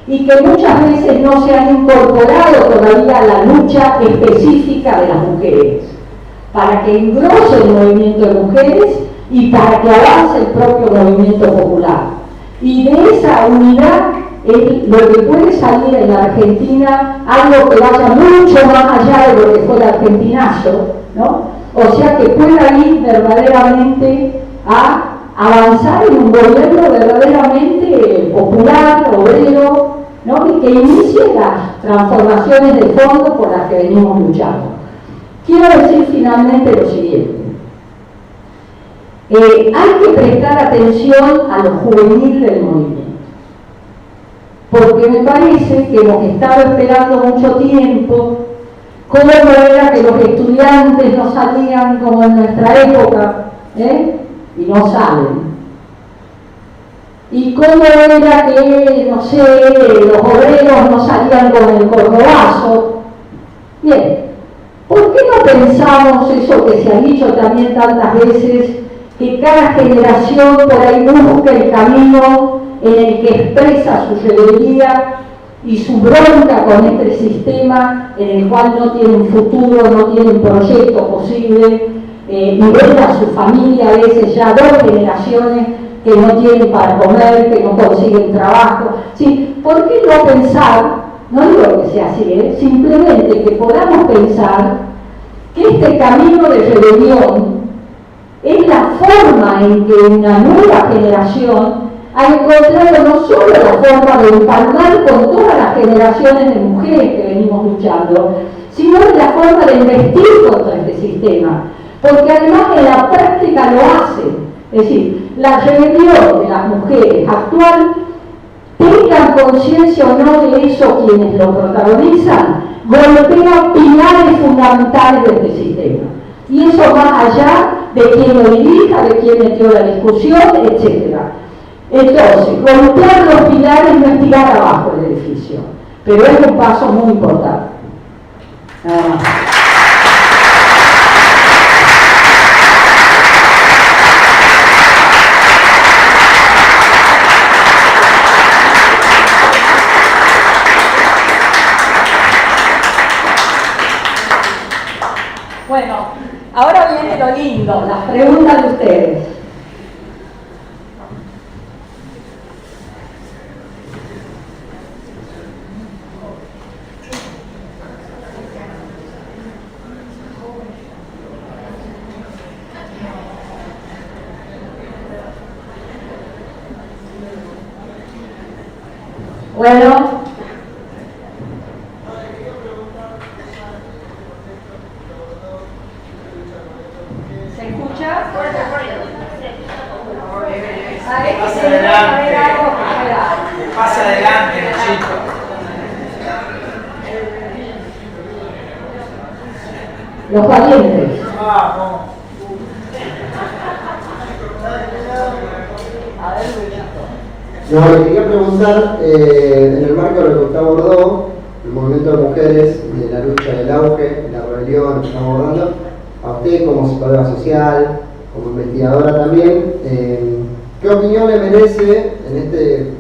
y que muchas veces no se han incorporado todavía a la lucha específica de las mujeres, para que engrose el movimiento de mujeres y para que avance el propio movimiento popular. Y de esa unidad es lo que puede salir en la Argentina, algo que vaya mucho más allá de lo que fue el argentinazo, ¿no? O sea, que pueda ir verdaderamente a avanzar en un gobierno verdaderamente popular, obrero, ¿no? Y que inicie las transformaciones de fondo por las que venimos luchando. Quiero decir finalmente lo siguiente. Hay que prestar atención a lo juvenil del movimiento, porque me parece que hemos estado esperando mucho tiempo. ¿Cómo era que los estudiantes no salían como en nuestra época? Y no salen. ¿Y cómo era que, no sé, los obreros no salían con el cordobazo? Bien, ¿por qué no pensamos eso que se ha dicho también tantas veces, que cada generación por ahí busca el camino en el que expresa su rebeldía y su bronca con este sistema en el cual no tienen futuro, no tienen proyecto posible, y ven a su familia a veces ya 2 generaciones que no tienen para comer, que no consiguen trabajo? ¿Sí? ¿Por qué no pensar, no digo que sea así, simplemente que podamos pensar que este camino de rebelión es la forma en que una nueva generación ha encontrado no solo la forma de empalmar con todas las generaciones de mujeres que venimos luchando, sino la forma de investir contra este sistema, porque además en la práctica lo hacen. Es decir, la rebelión de las mujeres actual, tengan conciencia o no de eso quienes lo protagonizan, golpea pilares fundamentales de este sistema. Y eso más allá de quien lo dirija, de quien metió la discusión, etc. Entonces, golpear los pilares no es tirar abajo el edificio, pero es un paso muy importante. Nada más. lindo, las preguntas de ustedes. Bueno, ¿se escucha? Pasa adelante. Pasa adelante, chicos. Los valientes. Vamos. No, le quería preguntar, en el marco de lo que usted abordó, el movimiento de mujeres, de la lucha del auge, la rebelión que está abordando, a usted como psicóloga social, como investigadora también, ¿qué opinión le merece en este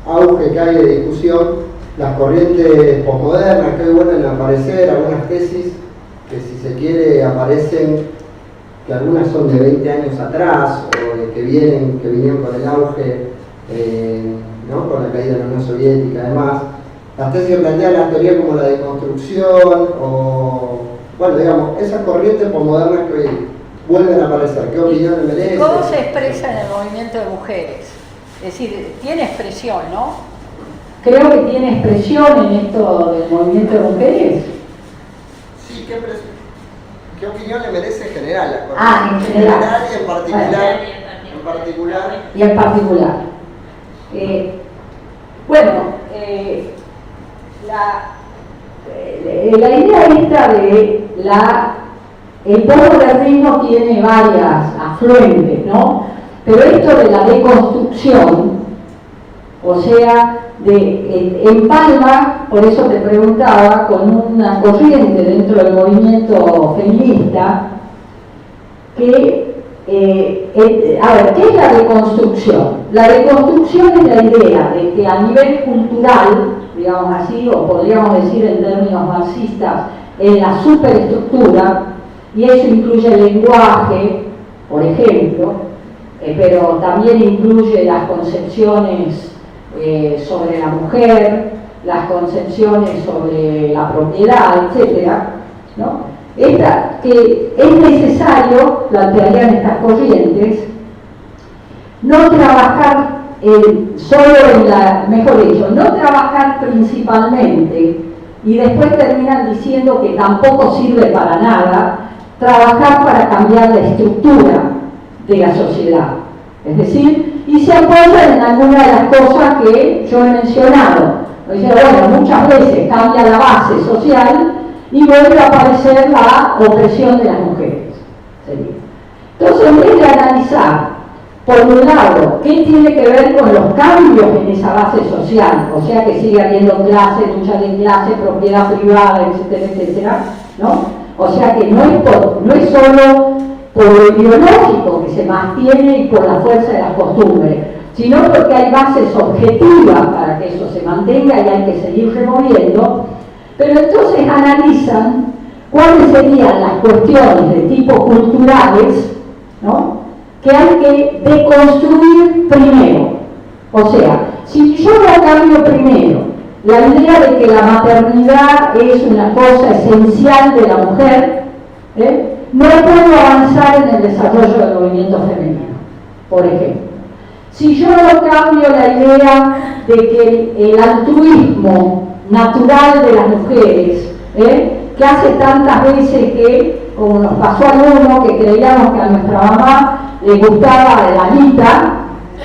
auge que hay de discusión las corrientes posmodernas que hoy vuelven a aparecer, algunas tesis que si se quiere aparecen, que algunas son de 20 años atrás o de que vinieron con el auge, ¿no? Con la caída de la Unión Soviética, además, las tesis que plantean la teoría como la deconstrucción o, bueno, digamos, esas corrientes posmodernas que hoy vuelven a aparecer, ¿qué opinión le merece? ¿Cómo se expresa en el movimiento de mujeres? Es decir, tiene expresión, ¿no? Creo que tiene expresión en esto del movimiento de mujeres. Sí, ¿qué opinión le merece en general la corriente? En general. Y en particular. En particular. Y en particular. Bueno, la idea esta de el posmodernismo tiene varias afluentes, ¿no? Pero esto de la deconstrucción, o sea, empalma, por eso te preguntaba, con una corriente dentro del movimiento feminista que a ver, ¿qué es la deconstrucción? La deconstrucción es la idea de que a nivel cultural, digamos así, o podríamos decir en términos marxistas, en la superestructura, y eso incluye el lenguaje, por ejemplo, pero también incluye las concepciones sobre la mujer, las concepciones sobre la propiedad, etcétera, ¿no? Que es necesario, plantearían estas corrientes, no trabajar mejor dicho, no trabajar principalmente, y después terminan diciendo que tampoco sirve para nada, trabajar para cambiar la estructura de la sociedad. Es decir, y se apoyan en algunas de las cosas que yo he mencionado. O sea, bueno, muchas veces cambia la base social y vuelve a aparecer la opresión de las mujeres. Entonces, en vez de analizar, por un lado, qué tiene que ver con los cambios en esa base social, o sea, que sigue habiendo clase, lucha de clase, propiedad privada, etcétera, etcétera, ¿no? O sea, que no es solo por lo ideológico que se mantiene y por la fuerza de las costumbres, sino porque hay bases objetivas para que eso se mantenga y hay que seguir removiendo. Pero entonces analizan cuáles serían las cuestiones de tipo culturales, ¿no?, que hay que deconstruir primero. O sea, si yo no cambio primero la idea de que la maternidad es una cosa esencial de la mujer, no puedo avanzar en el desarrollo del movimiento femenino, por ejemplo. Si yo no cambio la idea de que el altruismo natural de las mujeres, que hace tantas veces que, como nos pasó a alguno, que creíamos que a nuestra mamá le gustaba la anita,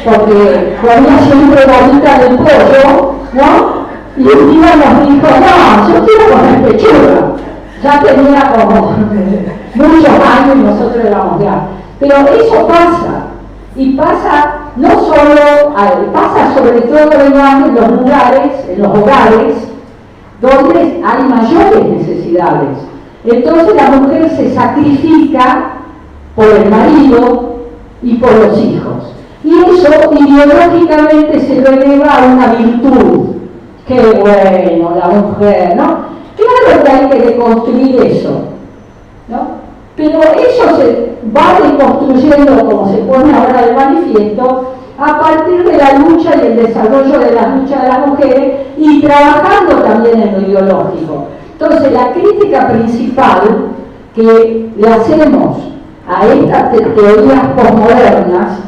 porque comía siempre la anita del pollo, ¿no? Y un día nos dijo, no, yo quiero comer pechuga. Ya tenía como muchos años y nosotros éramos grandes. Pero eso pasa, y pasa no solo, pasa sobre todo en los lugares, en los hogares, donde hay mayores necesidades. Entonces la mujer se sacrifica por el marido y por los hijos. Y eso ideológicamente se lo eleva a una virtud. Qué bueno, la mujer, ¿no? Claro que hay que deconstruir eso, ¿no? Pero eso va reconstruyendo, como se pone ahora de manifiesto, a partir de la lucha y el desarrollo de la lucha de las mujeres y trabajando también en lo ideológico. Entonces, la crítica principal que le hacemos a estas teorías posmodernas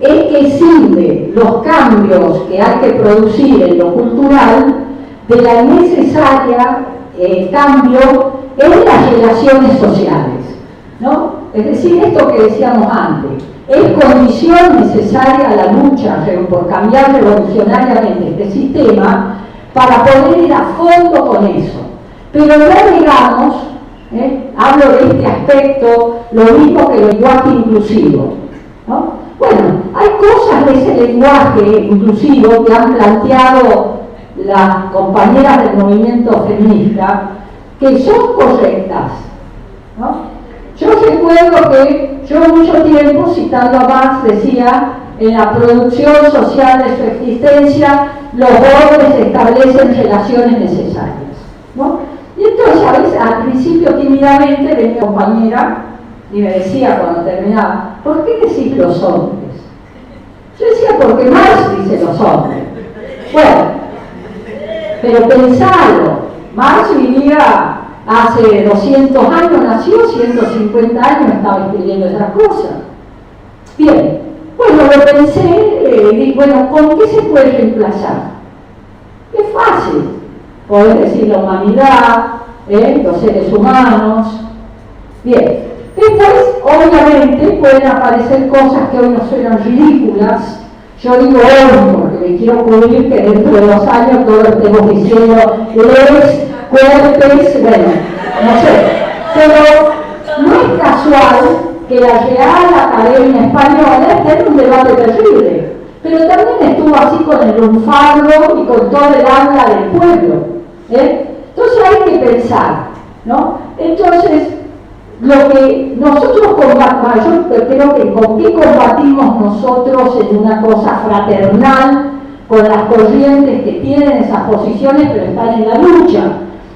es que sirve los cambios que hay que producir en lo cultural de la necesaria cambio en las relaciones sociales, ¿no? Es decir, esto que decíamos antes, es condición necesaria a la lucha por cambiar revolucionariamente este sistema para poder ir a fondo con eso. Pero no digamos, hablo de este aspecto, lo mismo que el lenguaje inclusivo, ¿no? Bueno, hay cosas de ese lenguaje inclusivo que han planteado las compañeras del movimiento feminista que son correctas, ¿no? Yo recuerdo que yo mucho tiempo, citando a Marx, decía, en la producción social de su existencia, los hombres establecen relaciones necesarias, ¿no? Y entonces, a veces, al principio tímidamente, venía mi compañera y me decía cuando terminaba, ¿por qué decís los hombres? Yo decía, porque Marx dice los hombres. Bueno, pero pensalo, Marx vivía hace 200 años, nació, 150 años estaba escribiendo esas cosas. Bien, bueno, lo pensé, y bueno, ¿con qué se puede reemplazar? Es fácil, podés decir la humanidad, los seres humanos. Bien, después, obviamente, pueden aparecer cosas que hoy nos suenan ridículas. Yo digo hoy porque me quiero cubrir que dentro de 2 años todos estemos diciendo les, cuerpes, bueno, no sé. Pero no es casual que la Real Academia Española esté en un debate terrible. Pero también estuvo así con el lunfardo y con todo el habla del pueblo. Entonces hay que pensar, ¿no? Entonces, lo que nosotros combatimos, yo creo que con qué combatimos nosotros en una cosa fraternal, con las corrientes que tienen esas posiciones pero están en la lucha,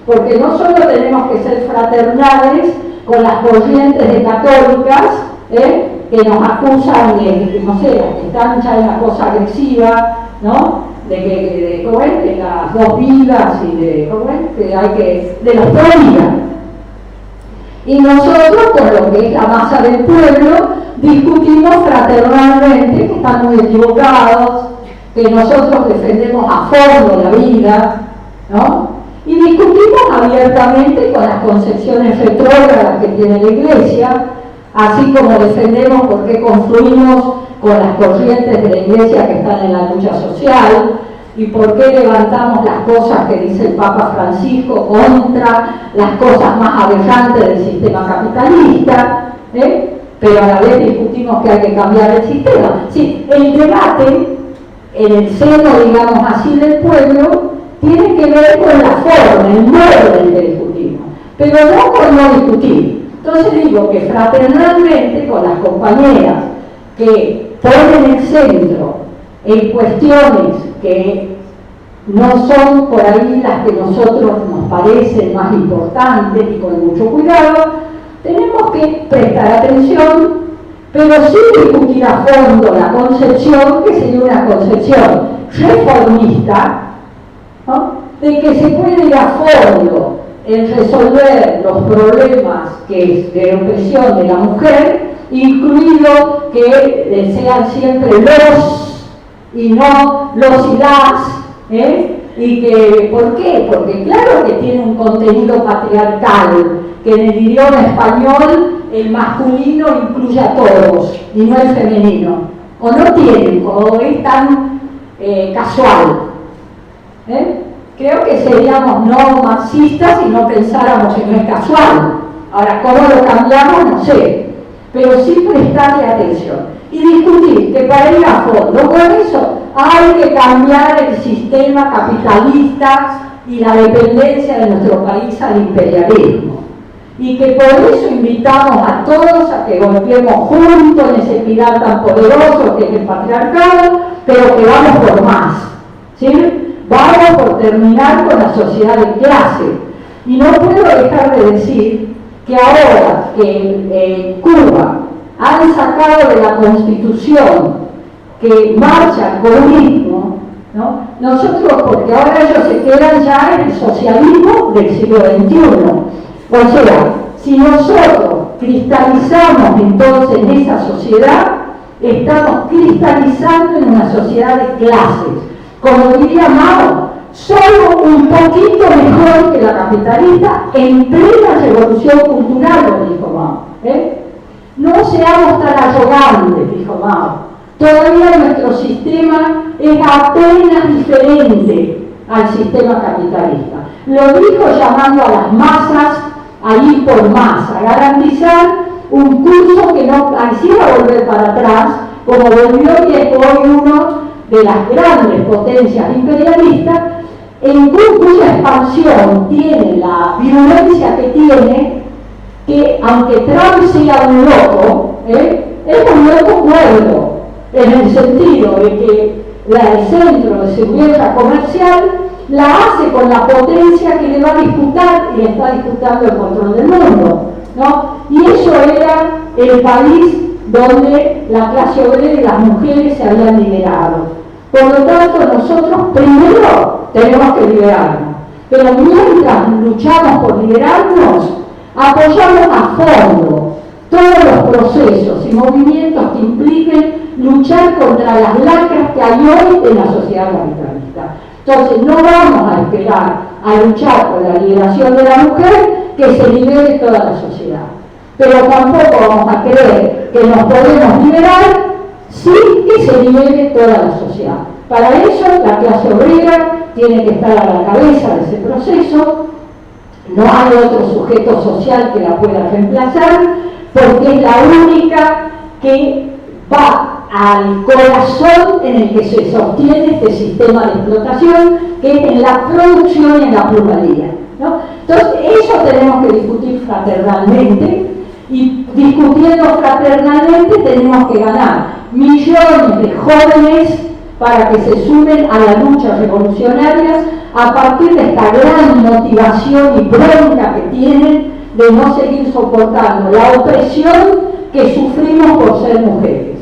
porque no solo tenemos que ser fraternales con las corrientes de católicas, que nos acusan de, no sé, que están ya en la cosa agresiva, ¿no? ¿Cómo es? De las 2 vidas y de, ¿cómo es? Que hay que, de los pro-vida. Y nosotros, con lo que es la masa del pueblo, discutimos fraternalmente, que están muy equivocados, que nosotros defendemos a fondo la vida, ¿no? Y discutimos abiertamente con las concepciones retrógradas que tiene la Iglesia, así como defendemos por qué confluimos con las corrientes de la Iglesia que están en la lucha social, y por qué levantamos las cosas que dice el Papa Francisco contra las cosas más aberrantes del sistema capitalista, pero a la vez discutimos que hay que cambiar el sistema. Sí, el debate en el seno, digamos así, del pueblo tiene que ver con la forma, el modo en que discutimos, pero no con no discutir. Entonces digo que fraternalmente con las compañeras que ponen el centro en cuestiones que no son por ahí las que nosotros nos parecen más importantes y con mucho cuidado, tenemos que prestar atención, pero sí discutir a fondo la concepción, que sería una concepción reformista, ¿no? De que se puede ir a fondo en resolver los problemas de opresión de la mujer, incluido que sean siempre los y no los y las, y que, ¿por qué? Porque claro que tiene un contenido patriarcal, que en el idioma español el masculino incluye a todos y no el femenino, o no tiene, o es tan casual. Creo que seríamos no marxistas si no pensáramos que no es casual. Ahora, ¿cómo lo cambiamos? No sé, pero sí prestarle atención y discutir que para ir a fondo con eso hay que cambiar el sistema capitalista y la dependencia de nuestro país al imperialismo, y que por eso invitamos a todos a que golpeemos juntos en ese pilar tan poderoso que es el patriarcado, pero que vamos por más, ¿sí? Vamos por terminar con la sociedad de clase. Y no puedo dejar de decir que ahora que Cuba han sacado de la Constitución que marcha el comunismo, ¿no? Nosotros, porque ahora ellos se quedan ya en el socialismo del siglo XXI. O sea, si nosotros cristalizamos entonces en esa sociedad, estamos cristalizando en una sociedad de clases. Como diría Mao, solo un poquito mejor que la capitalista en plena revolución cultural, lo dijo Mao. No seamos tan arrogantes, dijo Mao. Todavía nuestro sistema es apenas diferente al sistema capitalista. Lo dijo llamando a las masas a ir por masa, garantizar un curso que no quisiera volver para atrás, como volvió y es hoy uno de las grandes potencias imperialistas, en cuya expansión tiene la virulencia que tiene, que aunque Trump sea un loco, es un loco cuerdo, en el sentido de que el centro de seguridad comercial la hace con la potencia que le va a disputar y le está disputando el control del mundo, ¿no? Y eso era el país donde la clase obrera y las mujeres se habían liberado. Por lo tanto, nosotros primero tenemos que liberarnos, pero mientras luchamos por liberarnos, apoyamos a fondo todos los procesos y movimientos que impliquen luchar contra las lacras que hay hoy en la sociedad capitalista. Entonces, no vamos a esperar a luchar por la liberación de la mujer que se libere toda la sociedad. Pero tampoco vamos a creer que nos podemos liberar sin que se libere toda la sociedad. Para eso, la clase obrera tiene que estar a la cabeza de ese proceso. No hay otro sujeto social que la pueda reemplazar, porque es la única que va al corazón en el que se sostiene este sistema de explotación, que es en la producción y en la pluralidad, ¿no? Entonces, eso tenemos que discutir fraternalmente, y discutiendo fraternalmente tenemos que ganar millones de jóvenes para que se sumen a la lucha revolucionaria a partir de esta gran motivación y bronca que tienen de no seguir soportando la opresión que sufrimos por ser mujeres.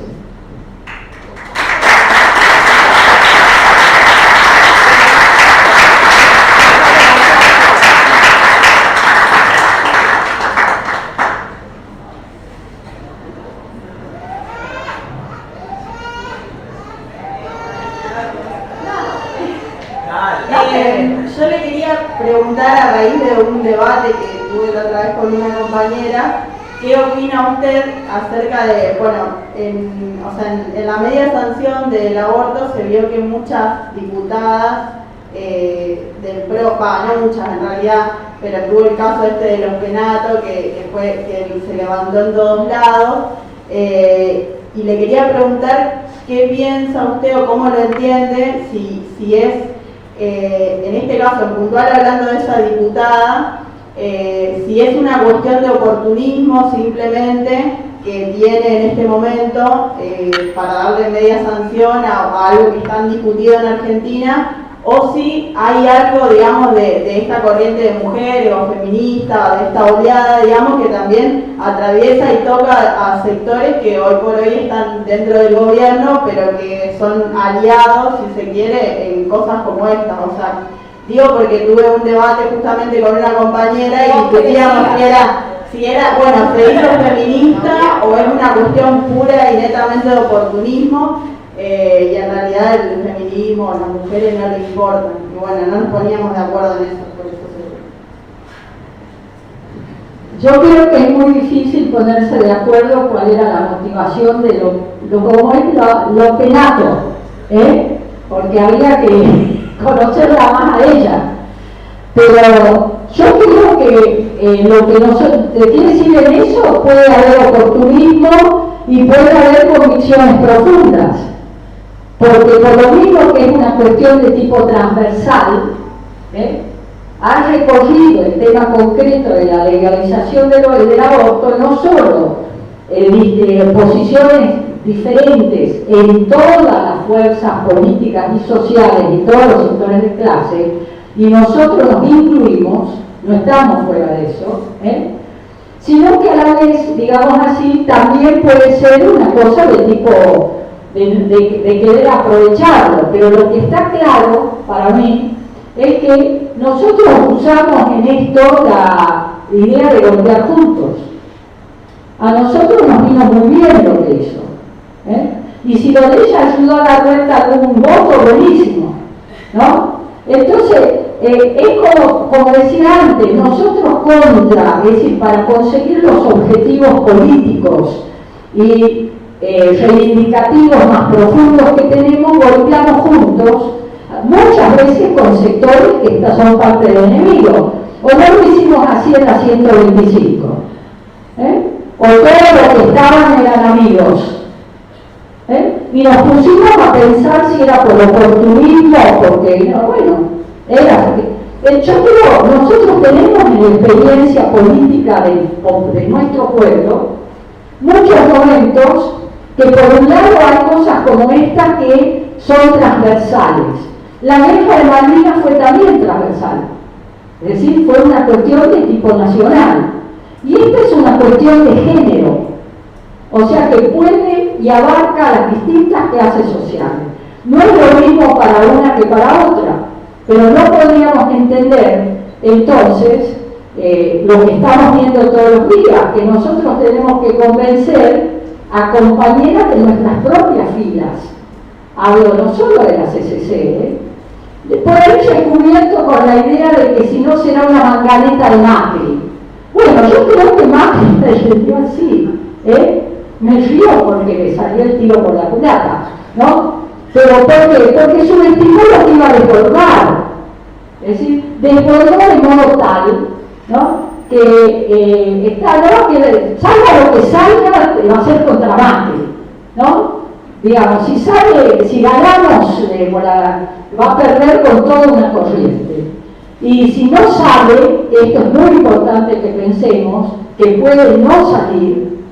Yo le quería preguntar, a raíz de un debate que tuve la otra vez con una compañera, ¿qué opina usted acerca de, bueno, en la media sanción del aborto se vio que muchas diputadas del PRO, no muchas en realidad, pero tuvo el caso de los Penato, que se levantó en todos lados, y le quería preguntar qué piensa usted o cómo lo entiende, si es, en este caso en puntual hablando de esa diputada, si es una cuestión de oportunismo simplemente que tiene en este momento para darle media sanción a algo que está discutido en Argentina, o si hay algo, digamos, de esta corriente de mujeres o feminista, de esta oleada, digamos, que también atraviesa y toca a sectores que hoy por hoy están dentro del gobierno, pero que son aliados, si se quiere, en cosas como esta. O sea, digo porque tuve un debate justamente con una compañera y discutíamos si era, bueno, se hizo feminista o es una cuestión pura y netamente de oportunismo. Y en realidad el feminismo, las mujeres no le importan. Y bueno, no nos poníamos de acuerdo en eso, por eso Yo creo que es muy difícil ponerse de acuerdo cuál era la motivación de como es lo Penato, porque habría que conocerla más a ella. Pero yo creo que lo que nos quiere decir en eso, puede haber oportunismo y puede haber convicciones profundas. Porque por lo mismo que es una cuestión de tipo transversal, ha recorrido el tema concreto de la legalización del aborto, no solo posiciones diferentes en todas las fuerzas políticas y sociales y todos los sectores de clase, y nosotros nos incluimos, no estamos fuera de eso, sino que a la vez, digamos así, también puede ser una cosa de tipo de querer aprovecharlo, pero lo que está claro para mí es que nosotros usamos en esto la idea de golpear juntos. A nosotros nos vino muy bien lo que hizo, y si lo de ella ayudó a dar vuelta algún voto, buenísimo, ¿no? Entonces, es como decía antes, nosotros contra, es decir, para conseguir los objetivos políticos y reivindicativos más profundos que tenemos, golpeamos juntos, muchas veces con sectores que son parte del enemigo. O no lo hicimos así en la 125, o todos los que estaban eran amigos. Y nos pusimos a pensar si era por oportunismo o porque, no, bueno, era. Yo creo, nosotros tenemos en la experiencia política de nuestro pueblo muchos momentos que por un lado hay cosas como esta que son transversales. La guerra de Malvinas fue también transversal, es decir, fue una cuestión de tipo nacional. Y esta es una cuestión de género. O sea que puede y abarca las distintas clases sociales. No es lo mismo para una que para otra, pero no podríamos entender entonces lo que estamos viendo todos los días, que nosotros tenemos que convencer a compañeras de nuestras propias filas. Hablo no solo de la CCC, por ahí cubierto con la idea de que si no será una manganeta de Macri. Bueno, yo creo que Macri me río así, me río porque le salió el tiro por la culata, ¿no? Pero ¿por qué? Porque subestimó lo que iba a desbordar. Es decir, desbordó de modo tal, ¿no? Que salga lo que salga, va a ser contra Macri, ¿no? Digamos, si ganamos, va a perder con toda una corriente. Y si no sale, esto es muy importante que pensemos, que puede no salir,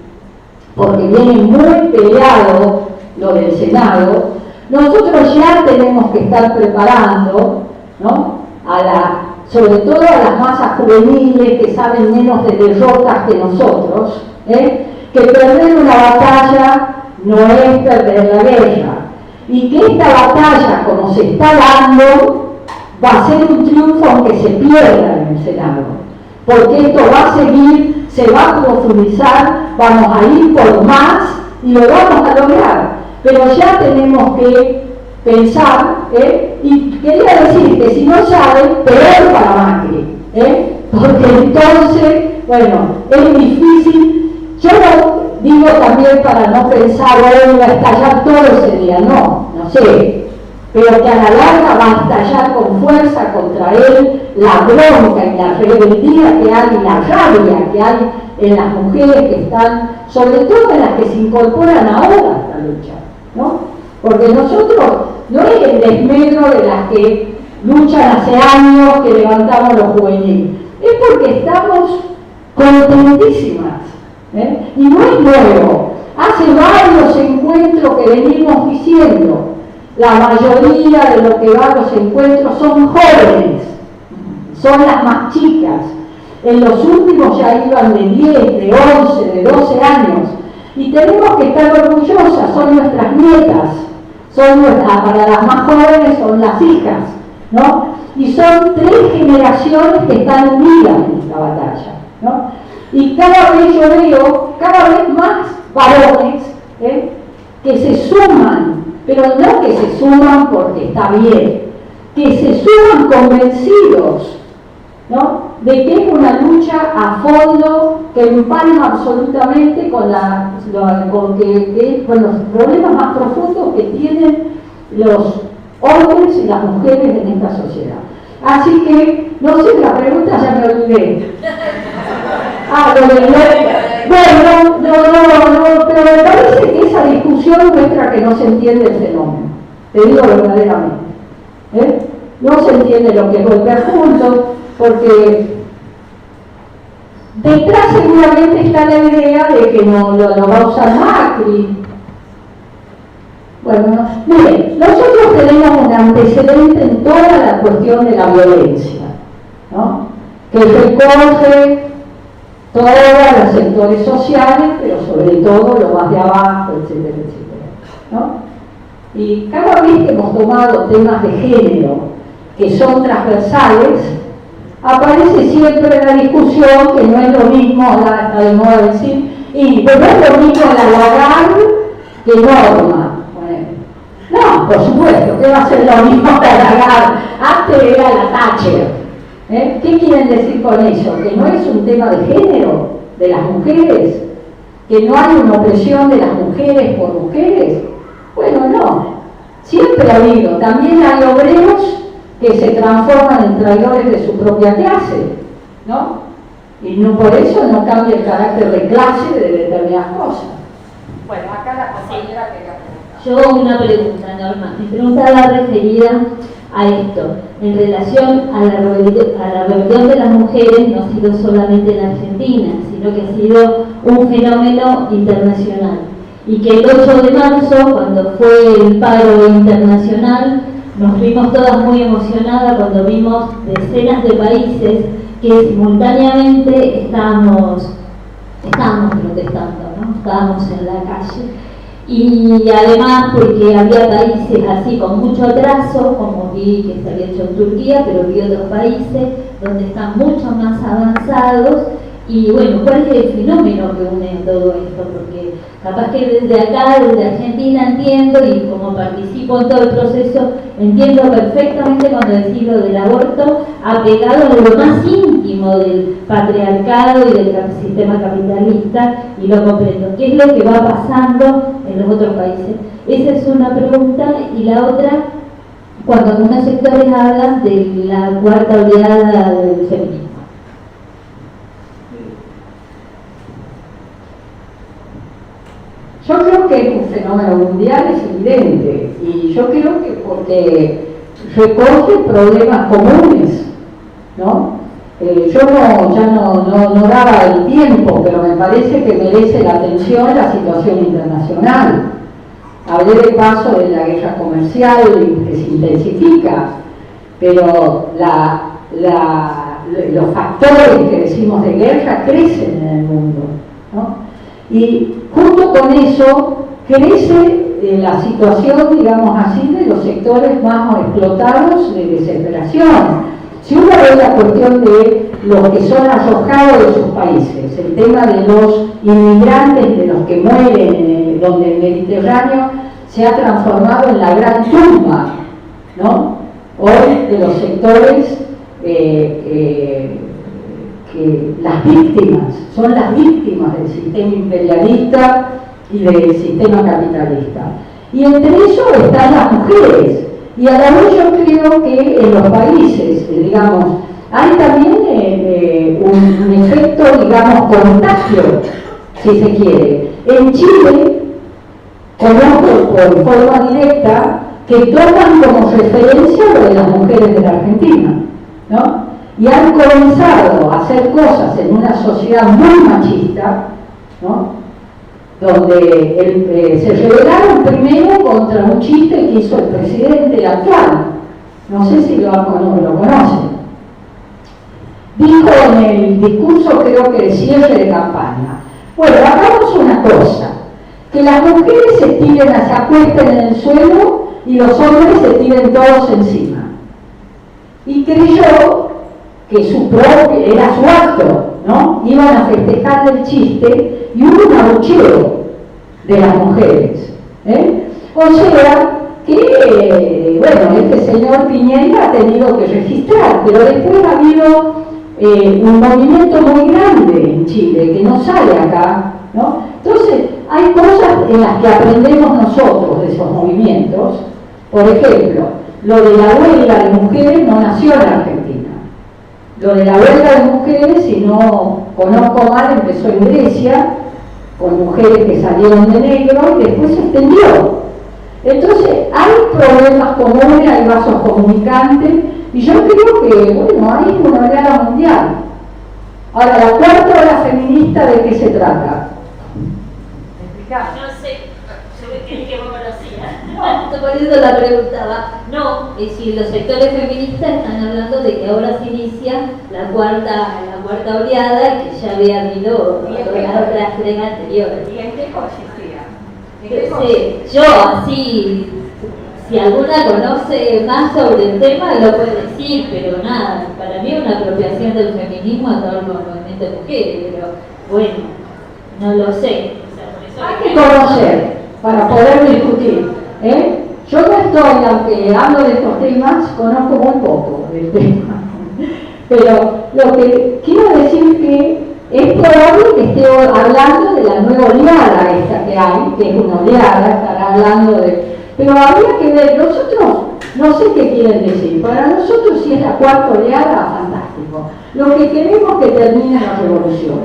porque viene muy peleado lo del Senado, nosotros ya tenemos que estar preparando, ¿no? Sobre todo a las masas juveniles que saben menos de derrotas que nosotros, que perder una batalla no es perder la guerra, y que esta batalla, como se está dando, va a ser un triunfo aunque se pierda en el Senado, porque esto va a seguir, se va a profundizar, vamos a ir por más y lo vamos a lograr, pero ya tenemos que pensar, y quería decir que si no sale, peor para Macri, porque entonces, bueno, es difícil. Yo digo también para no pensar, hoy va a estallar todo ese día, no sé, pero que a la larga va a estallar con fuerza contra él la bronca y la rebeldía que hay, y la rabia que hay en las mujeres que están, sobre todo en las que se incorporan ahora a esta lucha, ¿no? Porque nosotros, no es el desmedro de las que luchan hace años, que levantamos los juveniles, es porque estamos contentísimas, y no es nuevo. Hace varios encuentros que venimos diciendo, la mayoría de los que van a los encuentros son jóvenes, son las más chicas. En los últimos ya iban de 10, de 11, de 12 años, y tenemos que estar orgullosas, son nuestras nietas, para las más jóvenes son las hijas, ¿no? Y son 3 generaciones que están unidas en esta batalla, ¿no? Y cada vez yo veo, cada vez más varones, que se suman, pero no que se suman porque está bien, que se suman convencidos, ¿no? De que es una lucha a fondo que empalma absolutamente con los problemas más profundos que tienen los hombres y las mujeres en esta sociedad. Así que, no sé, la pregunta ya me olvidé. Bueno, no, pero me parece que esa discusión muestra que no se entiende el fenómeno, te digo verdaderamente. No se entiende lo que es golpear juntos, porque detrás seguramente está la idea de que no lo va a usar Macri. Bueno, miren, nosotros tenemos un antecedente en toda la cuestión de la violencia, ¿no? Que recoge todos los sectores sociales, pero sobre todo lo más de abajo, etcétera, etcétera, ¿no? Y cada vez que hemos tomado temas de género que son transversales, aparece siempre la discusión que no es lo mismo, ahora está de moda decir, y pues no es lo mismo la Lagarde que Norma. Bueno, no, por supuesto, que va a ser lo mismo la Lagarde, antes era la Thatcher. ¿Qué quieren decir con eso? ¿Que no es un tema de género de las mujeres? ¿Que no hay una opresión de las mujeres por mujeres? Bueno, no. Siempre ha habido. También hay obreros que se transforman en traidores de su propia clase, ¿no? Y no por eso no cambia el carácter de clase de determinadas cosas. Bueno, acá la compañera que Yo una pregunta, Norma. Mi pregunta va referida a esto, en relación a la rebelión de las mujeres. No ha sido solamente en Argentina, sino que ha sido un fenómeno internacional. Y que el 8 de marzo, cuando fue el paro internacional, nos vimos todas muy emocionadas cuando vimos decenas de países que simultáneamente estábamos protestando, ¿no? Estábamos en la calle. Y además porque había países así con mucho atraso, como vi que se había hecho en Turquía, pero vi otros países donde están mucho más avanzados. Y bueno, ¿cuál es el fenómeno que une todo esto? Porque capaz que desde acá, desde Argentina entiendo, y como participo en todo el proceso, entiendo perfectamente cuando decís lo del aborto, apegado a lo más íntimo del patriarcado y del sistema capitalista, y lo comprendo. ¿Qué es lo que va pasando en los otros países? Esa es una pregunta. Y la otra, cuando algunos sectores hablan de la cuarta oleada del feminismo. Yo creo que es un fenómeno mundial, es evidente, y yo creo que porque recoge problemas comunes, ¿no? Yo ya no daba el tiempo, pero me parece que merece la atención la situación internacional. Hablé de paso de la guerra comercial que se intensifica, pero los factores que decimos de guerra crecen en el mundo, ¿no? Y junto con eso crece la situación, digamos así, de los sectores más explotados de desesperación. Si uno ve la cuestión de los que son arrojados de sus países, el tema de los inmigrantes, de los que mueren, donde el Mediterráneo se ha transformado en la gran tumba, ¿no? Hoy de los sectores que las víctimas, son las víctimas del sistema imperialista y del sistema capitalista. Y entre eso están las mujeres. Y a la vez yo creo que en los países, digamos, hay también un efecto, digamos, contagio, si se quiere. En Chile, conozco por forma directa que toman como referencia lo de las mujeres de la Argentina, ¿no? Y han comenzado a hacer cosas en una sociedad muy machista, ¿no? Donde se rebelaron primero contra un chiste que hizo el presidente actual, no sé si lo conocen. Dijo en el discurso, creo que de cierre de campaña: bueno, hagamos una cosa, que las mujeres se tiren, se acuesten en el suelo y los hombres se tiren todos encima. Y creyó que era su acto, ¿no? Iban a festejar el chiste y hubo un abucheo de las mujeres, O sea que, bueno, este señor Piñera ha tenido que registrar, pero después ha habido un movimiento muy grande en Chile que no sale acá, ¿no? Entonces, hay cosas en las que aprendemos nosotros de esos movimientos. Por ejemplo, lo de la huelga de mujeres no nació en Argentina. Lo de la huelga de mujeres, si no conozco mal, empezó en Grecia, con mujeres que salieron de negro y después se extendió. Entonces, hay problemas comunes, hay vasos comunicantes, y yo creo que, bueno, hay una oleada mundial. Ahora, la cuarta ola feminista, ¿de qué se trata? No sé, yo creí que vos conocías. No, por eso la preguntaba. No, es decir, los sectores feministas están hablando de que ahora se inicia la cuarta cuarta oleada que ya había habido la otra frena anterior. ¿Y en qué consistía? Sí, yo así, si alguna conoce más sobre el tema lo puede decir, pero nada, para mí es una apropiación del feminismo a todo el movimiento de mujeres, pero bueno, no lo sé. Hay que conocer para poder discutir. Yo no estoy, aunque hablo de estos temas, conozco muy poco del tema. Pero lo que quiero decir que es probable que esté hablando de la nueva oleada esta que hay, que es una oleada, estará hablando de... Pero habría que ver, nosotros, no sé qué quieren decir, para nosotros si es la cuarta oleada, fantástico. Lo que queremos es que termine la revolución.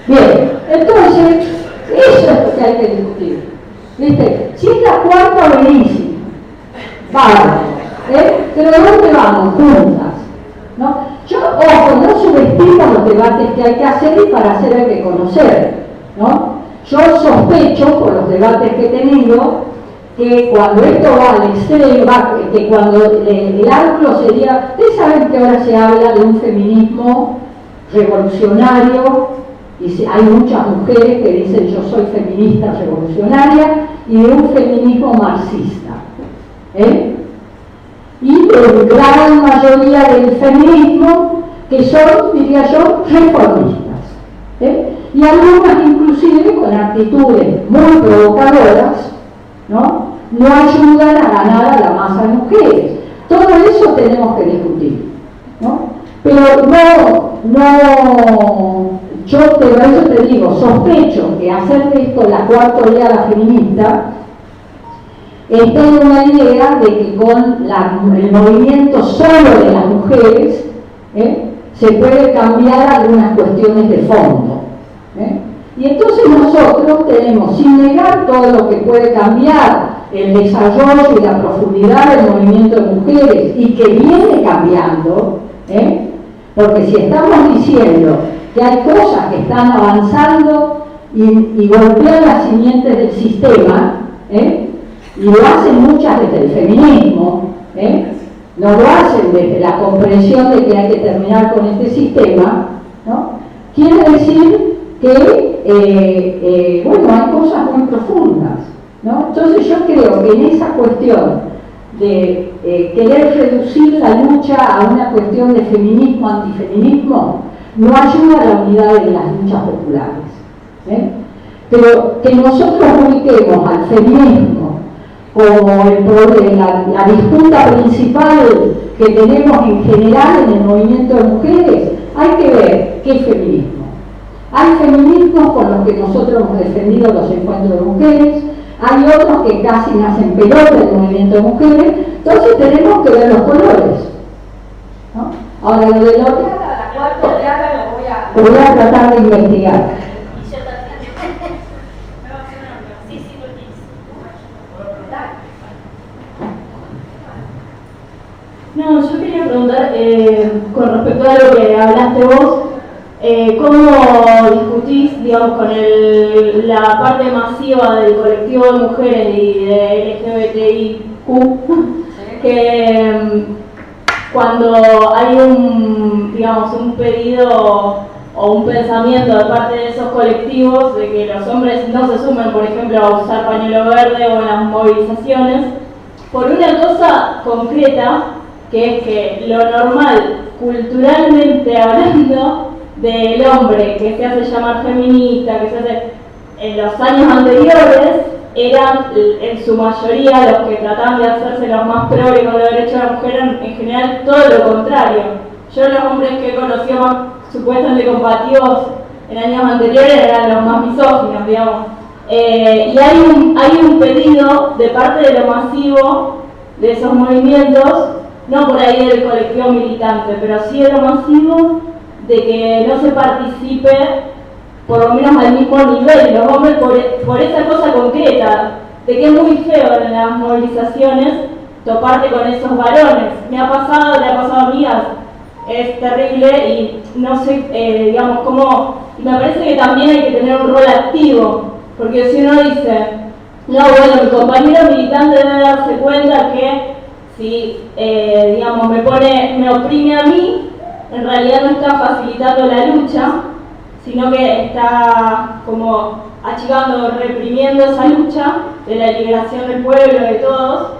Bien, entonces, eso es lo que hay que discutir. ¿Viste? Si es la cuarta, buenísimo. Vale. Pero ¿de dónde vamos? Juntas. ¿No? Yo, ojo, no subestimo los debates que hay que hacer y para hacer hay que conocer, ¿no? Yo sospecho, por los debates que he tenido, que cuando esto va al extremo, que cuando el ángulo sería, ustedes saben que ahora se habla de un feminismo revolucionario, y hay muchas mujeres que dicen yo soy feminista revolucionaria, y de un feminismo marxista. Y la gran mayoría del feminismo que son, diría yo, reformistas. Y algunas inclusive con actitudes muy provocadoras, ¿no? No ayudan a ganar a la masa de mujeres. Todo eso tenemos que discutir, ¿no? Pero yo por eso te digo, sospecho que hacer de esto la cuarta oleada feminista está en una idea de que con el movimiento solo de las mujeres se puede cambiar algunas cuestiones de fondo. Y entonces nosotros tenemos, sin negar todo lo que puede cambiar el desarrollo y la profundidad del movimiento de mujeres y que viene cambiando, porque si estamos diciendo que hay cosas que están avanzando y golpean las simientes del sistema, y lo hacen muchas desde el feminismo, no lo hacen desde la comprensión de que hay que terminar con este sistema, ¿no? Quiere decir que, bueno, hay cosas muy profundas, ¿no? Entonces yo creo que en esa cuestión de querer reducir la lucha a una cuestión de feminismo, antifeminismo, no ayuda a la unidad de las luchas populares. Pero que nosotros ubiquemos al feminismo como la disputa principal que tenemos en general en el movimiento de mujeres, hay que ver qué feminismo. Hay feminismos con los que nosotros hemos defendido los encuentros de mujeres, hay otros que casi nacen peor del movimiento de mujeres, entonces tenemos que ver los colores, ¿no? Ahora lo de la cuarta oleada lo voy a tratar de investigar. No, yo quería preguntar con respecto a lo que hablaste vos, ¿cómo discutís, digamos, con la parte masiva del colectivo de mujeres y de LGBTIQ, que cuando hay un pedido o un pensamiento de parte de esos colectivos de que los hombres no se sumen, por ejemplo, a usar pañuelo verde o en las movilizaciones, por una cosa concreta, que es que lo normal, culturalmente hablando, del hombre que se hace llamar feminista, que se hace en los años anteriores, eran en su mayoría los que trataban de hacerse los más progres con los derechos de la mujer, en general todo lo contrario. Yo los hombres que he conocido más supuestamente combativos en años anteriores eran los más misóginos, digamos. Y hay un pedido de parte de lo masivo de esos movimientos, no por ahí del colectivo militante, pero sí de lo masivo, de que no se participe por lo menos al mismo nivel, los hombres por esa cosa concreta, de que es muy feo en las movilizaciones toparte con esos varones. Me ha pasado, le ha pasado a amigas, es terrible y no sé, digamos, cómo, y me parece que también hay que tener un rol activo, porque si uno dice, no, bueno, mi compañero militante debe darse cuenta que si, digamos, me oprime a mí, en realidad no está facilitando la lucha, sino que está como achicando, reprimiendo esa lucha de la liberación del pueblo, de todos,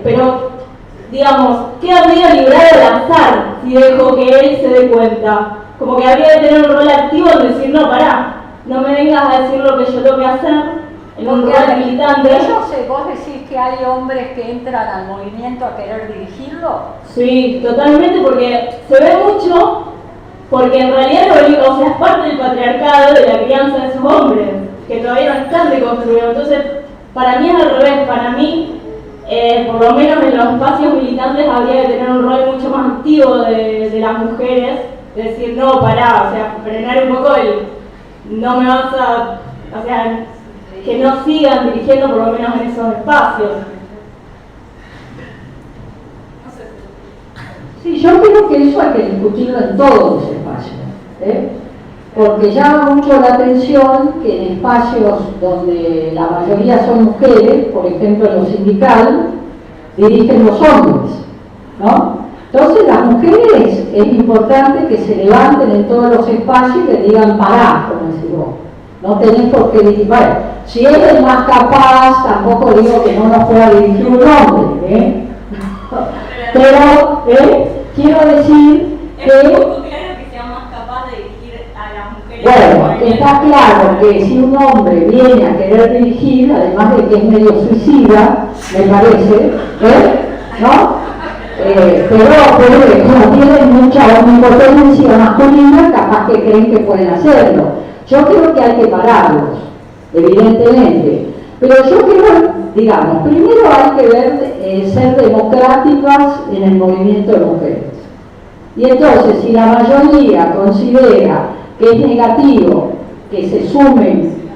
pero digamos, queda medio librado al azar si dejo que él se dé cuenta. Como que habría de tener un rol activo en decir, no, pará, no me vengas a decir lo que yo tengo que hacer, en un rol militante. ¿Vos decís que hay hombres que entran al movimiento a querer dirigirlo? Sí, totalmente, porque se ve mucho, porque en realidad o sea, es parte del patriarcado, de la crianza de esos hombres, que todavía no están deconstruidos. Entonces, para mí es al revés, para mí, por lo menos en los espacios militantes habría de tener un rol mucho más activo de las mujeres, de decir, no, pará, o sea, frenar un poco no me vas a, o sea, que no sigan dirigiendo por lo menos en esos espacios. Sí, yo creo que eso hay que discutirlo en todos los espacios, porque llama mucho la atención que en espacios donde la mayoría son mujeres, por ejemplo en lo sindical, dirigen los hombres, ¿no? Entonces las mujeres es importante que se levanten en todos los espacios y que digan pará, como decís vos. No tenés por qué dirigir. Bueno, si él es más capaz, tampoco digo que no nos pueda dirigir un hombre, pero quiero decir que... Es un poco claro que sea más capaz de dirigir a las mujeres. Bueno, está claro que si un hombre viene a querer dirigir, además de que es medio suicida, me parece, ¿no? Pero como tienen mucha omnipotencia masculina, capaz que creen que pueden hacerlo. Yo creo que hay que pararlos, evidentemente. Pero yo creo, digamos, primero hay que ver, ser democráticas en el movimiento de mujeres. Y entonces, si la mayoría considera que es negativo que se sumen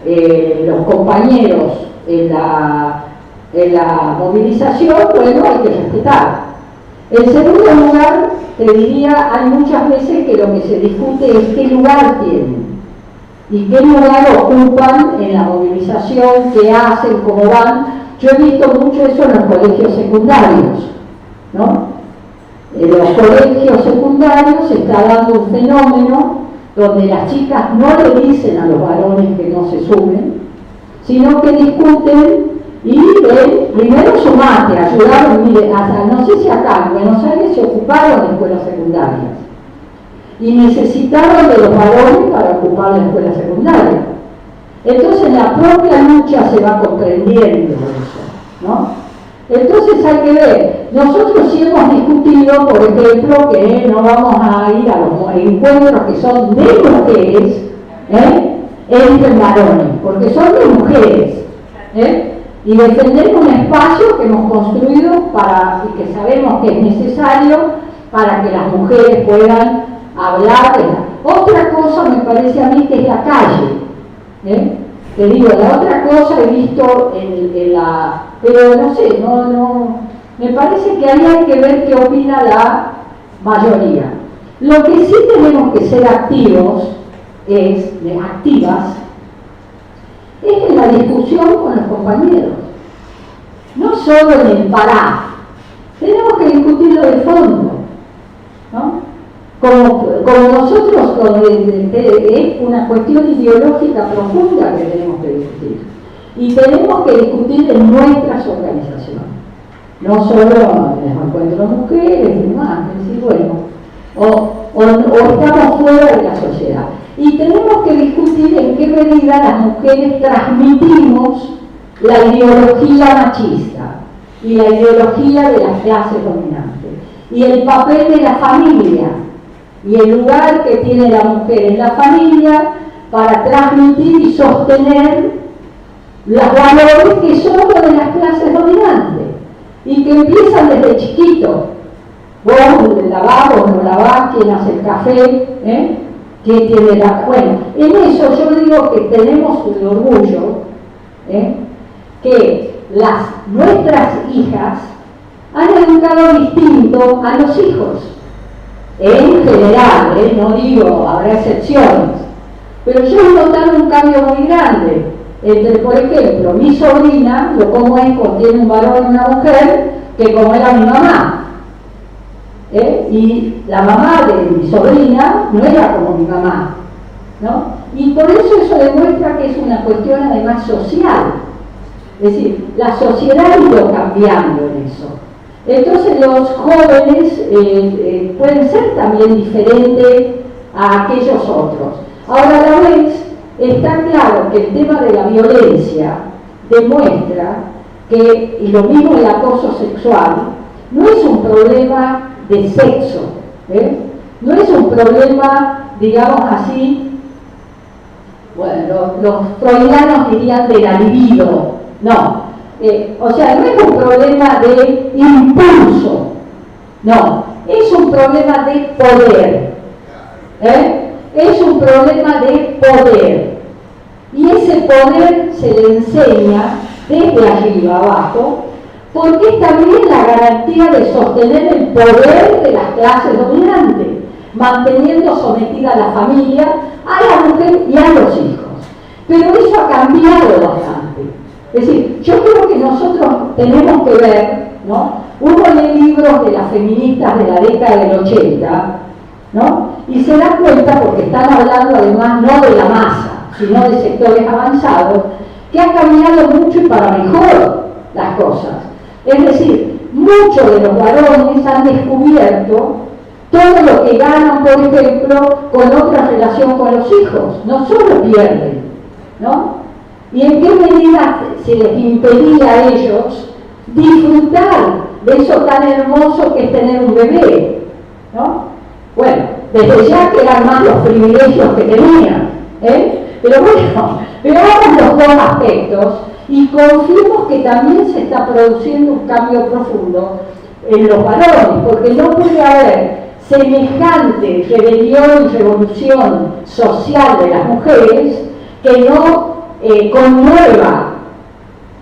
los compañeros en la movilización, bueno, hay que respetar. En segundo lugar, te diría, hay muchas veces que lo que se discute es qué lugar tienen y qué lugar ocupan en la movilización, qué hacen, cómo van. Yo he visto mucho eso en los colegios secundarios, ¿no? En los colegios secundarios se está dando un fenómeno donde las chicas no le dicen a los varones que no se sumen, sino que discuten y primero sumate, ayudaron, mire, hasta, no sé si acá en Buenos Aires se ocuparon de escuelas secundarias y necesitaron de los varones para ocupar la escuela secundaria. Entonces la propia lucha se va comprendiendo eso, ¿no? Entonces hay que ver, nosotros sí hemos discutido, por ejemplo, que no vamos a ir a los encuentros que son de mujeres, entre varones, porque son de mujeres, y defender un espacio que hemos construido y que sabemos que es necesario para que las mujeres puedan hablar de otra cosa me parece a mí que es la calle, te digo, la otra cosa he visto pero no sé, me parece que ahí hay que ver qué opina la mayoría. Lo que sí tenemos que ser activas, es en la discusión con los compañeros, no solo en el parar, tenemos que discutirlo de fondo, ¿no? Como nosotros, es una cuestión ideológica profunda que tenemos que discutir. Y tenemos que discutir en nuestras organizaciones, no solo en los encuentros de mujeres y demás, es decir, bueno, o estamos fuera de la sociedad. Y tenemos que discutir en qué medida las mujeres transmitimos la ideología machista y la ideología de las clases dominantes, y el papel de la familia, y el lugar que tiene la mujer en la familia para transmitir y sostener los valores que son los de las clases dominantes y que empiezan desde chiquito. Vos lavás, vos no lavás, quién hace el café, quién tiene bueno, en eso yo digo que tenemos el orgullo que nuestras hijas han educado distinto a los hijos. En general, no digo, habrá excepciones, pero yo he notado un cambio muy grande entre, por ejemplo, mi sobrina, lo como es cuando tiene un varón y una mujer, que como era mi mamá. Y la mamá de mi sobrina no era como mi mamá, ¿no? Y por eso demuestra que es una cuestión además social. Es decir, la sociedad ha ido cambiando en eso. Entonces los jóvenes pueden ser también diferentes a aquellos otros. Ahora a la vez está claro que el tema de la violencia demuestra que, y lo mismo el acoso sexual, no es un problema de sexo, no es un problema, digamos así, bueno, los freudianos dirían de la libido, no, o sea, no es un problema de impulso, no, es un problema de poder, es un problema de poder, y ese poder se le enseña desde arriba abajo, porque es también la garantía de sostener el poder de las clases dominantes, manteniendo sometida a la familia, a la mujer y a los hijos. Pero eso ha cambiado bastante. Es decir, yo creo que nosotros tenemos que ver, ¿no? Uno lee libros de las feministas de la década del 80, ¿no? Y se da cuenta, porque están hablando además no de la masa, sino de sectores avanzados, que ha cambiado mucho y para mejor las cosas. Es decir, muchos de los varones han descubierto todo lo que ganan, por ejemplo, con otra relación con los hijos. No solo pierden, ¿no? Y en qué medida se les impedía a ellos disfrutar de eso tan hermoso que es tener un bebé, ¿no? Bueno, desde ya que eran más los privilegios que tenían, pero bueno, veamos los dos aspectos y confiemos que también se está produciendo un cambio profundo en los varones, porque no puede haber semejante rebelión y revolución social de las mujeres que no conmueva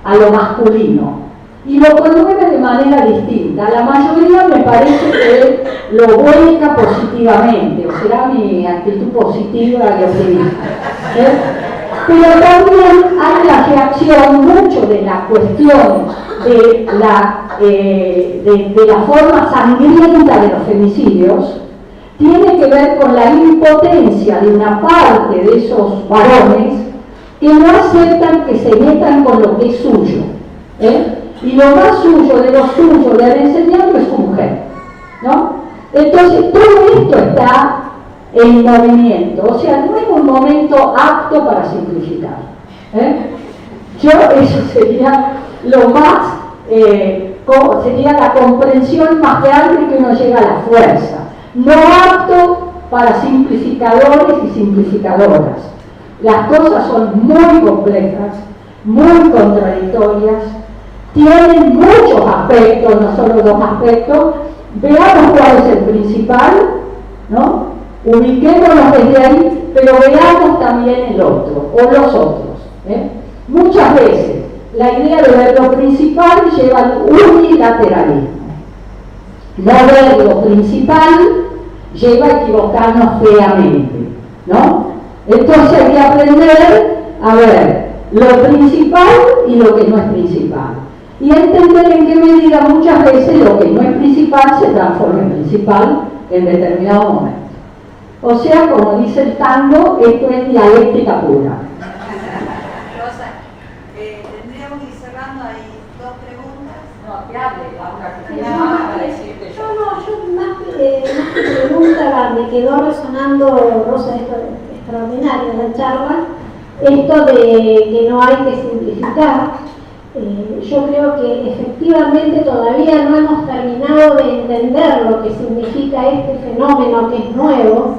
a lo masculino, y lo conmueve de manera distinta. La mayoría me parece que lo vuelca positivamente, o será mi actitud positiva y optimista, pero también hay la reacción mucho de la cuestión de la forma sangrienta de los femicidios, tiene que ver con la impotencia de una parte de esos varones que no aceptan que se metan con lo que es suyo, y lo más suyo de lo suyo le han enseñado es su mujer, ¿no? Entonces todo esto está en movimiento, o sea, no es un momento apto para simplificar, eso sería lo más, sería la comprensión más grande que uno llega a la fuerza, no apto para simplificadores y simplificadoras. Las cosas son muy complejas, muy contradictorias, tienen muchos aspectos, no solo dos aspectos. Veamos cuál es el principal, ¿no? Ubiquémonos desde ahí, pero veamos también el otro, o los otros. Muchas veces la idea de ver lo principal lleva al unilateralismo. No ver lo principal lleva a equivocarnos feamente, ¿no? Entonces hay que aprender a ver lo principal y lo que no es principal. Y entender en qué medida muchas veces lo que no es principal se transforma en principal en determinado momento. O sea, como dice el tango, esto es dialéctica pura. Rosa, tendríamos que ir cerrando, hay dos preguntas. No, que hable, Laura, que tiene No, más para decirte yo. Yo más que pregunta, me quedó resonando, Rosa, esto extraordinario en la charla, esto de que no hay que simplificar. Yo creo que efectivamente todavía no hemos terminado de entender lo que significa este fenómeno que es nuevo,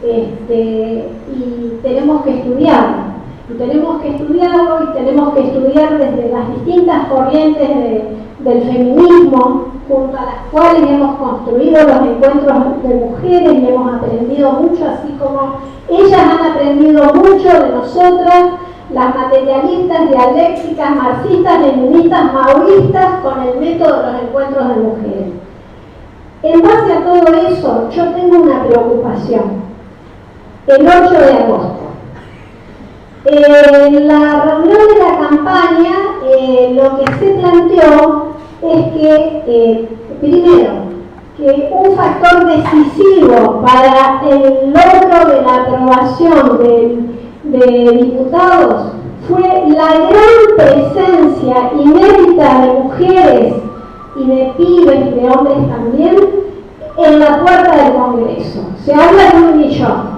y tenemos que estudiarlo. Y tenemos que estudiarlo y tenemos que estudiar desde las distintas corrientes del feminismo, junto a las cuales hemos construido los encuentros de mujeres y hemos aprendido mucho, así como ellas han aprendido mucho de nosotras, las materialistas, dialécticas, marxistas, leninistas, maoístas, con el método de los encuentros de mujeres. En base a todo eso, yo tengo una preocupación. El 8 de agosto. En la reunión de la campaña, lo que se planteó es que, primero, que un factor decisivo para el logro de la aprobación de diputados fue la gran presencia inédita de mujeres y de pibes y de hombres también en la puerta del Congreso. Se habla de 1 millón.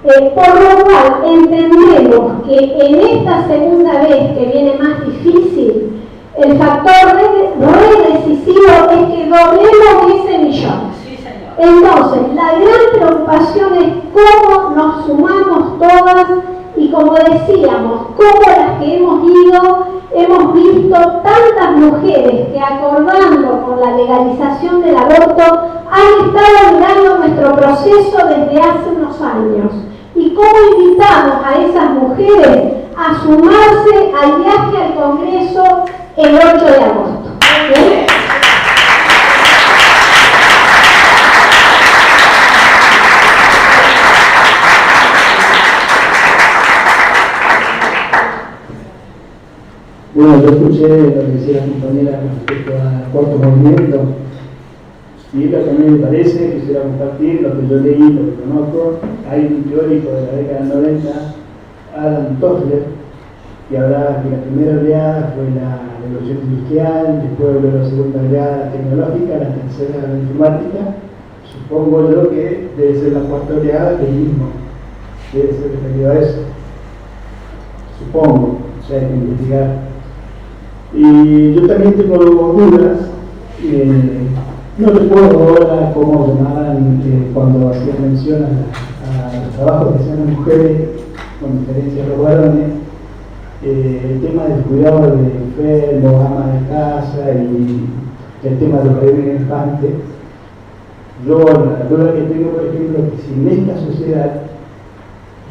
Por lo cual entendemos que en esta segunda vez que viene más difícil, el factor re decisivo es que doblemos ese millón. Sí, señor. Entonces, la gran preocupación es cómo nos sumamos todas y, como decíamos, cómo las que hemos ido, hemos visto tantas mujeres que, acordando con la legalización del aborto, han estado mirando nuestro proceso desde hace unos años. Y cómo invitamos a esas mujeres a sumarse al viaje al Congreso el 8 de agosto. ¿Sí? Bueno, yo escuché lo que decía la compañera respecto al cuarto movimiento, y lo que a mí me parece, quisiera compartir lo que yo leí, lo que conozco. Hay un teórico de la década del 90, Adam Toffler, que hablaba que la primera oleada fue la revolución industrial, después de la segunda oleada tecnológica, la tercera la informática. Supongo yo que debe ser la cuarta oleada del mismo, debe ser referido a eso. Supongo, o sea, hay que investigar. Y yo también tengo dudas. No recuerdo ahora cómo llamaban cuando hacían mención a los trabajos que hacían las mujeres con diferencia a los varones, el tema del cuidado de enfermos, amas de casa y el tema de los bebés infantes. Yo la duda que tengo, por ejemplo, es que si en esta sociedad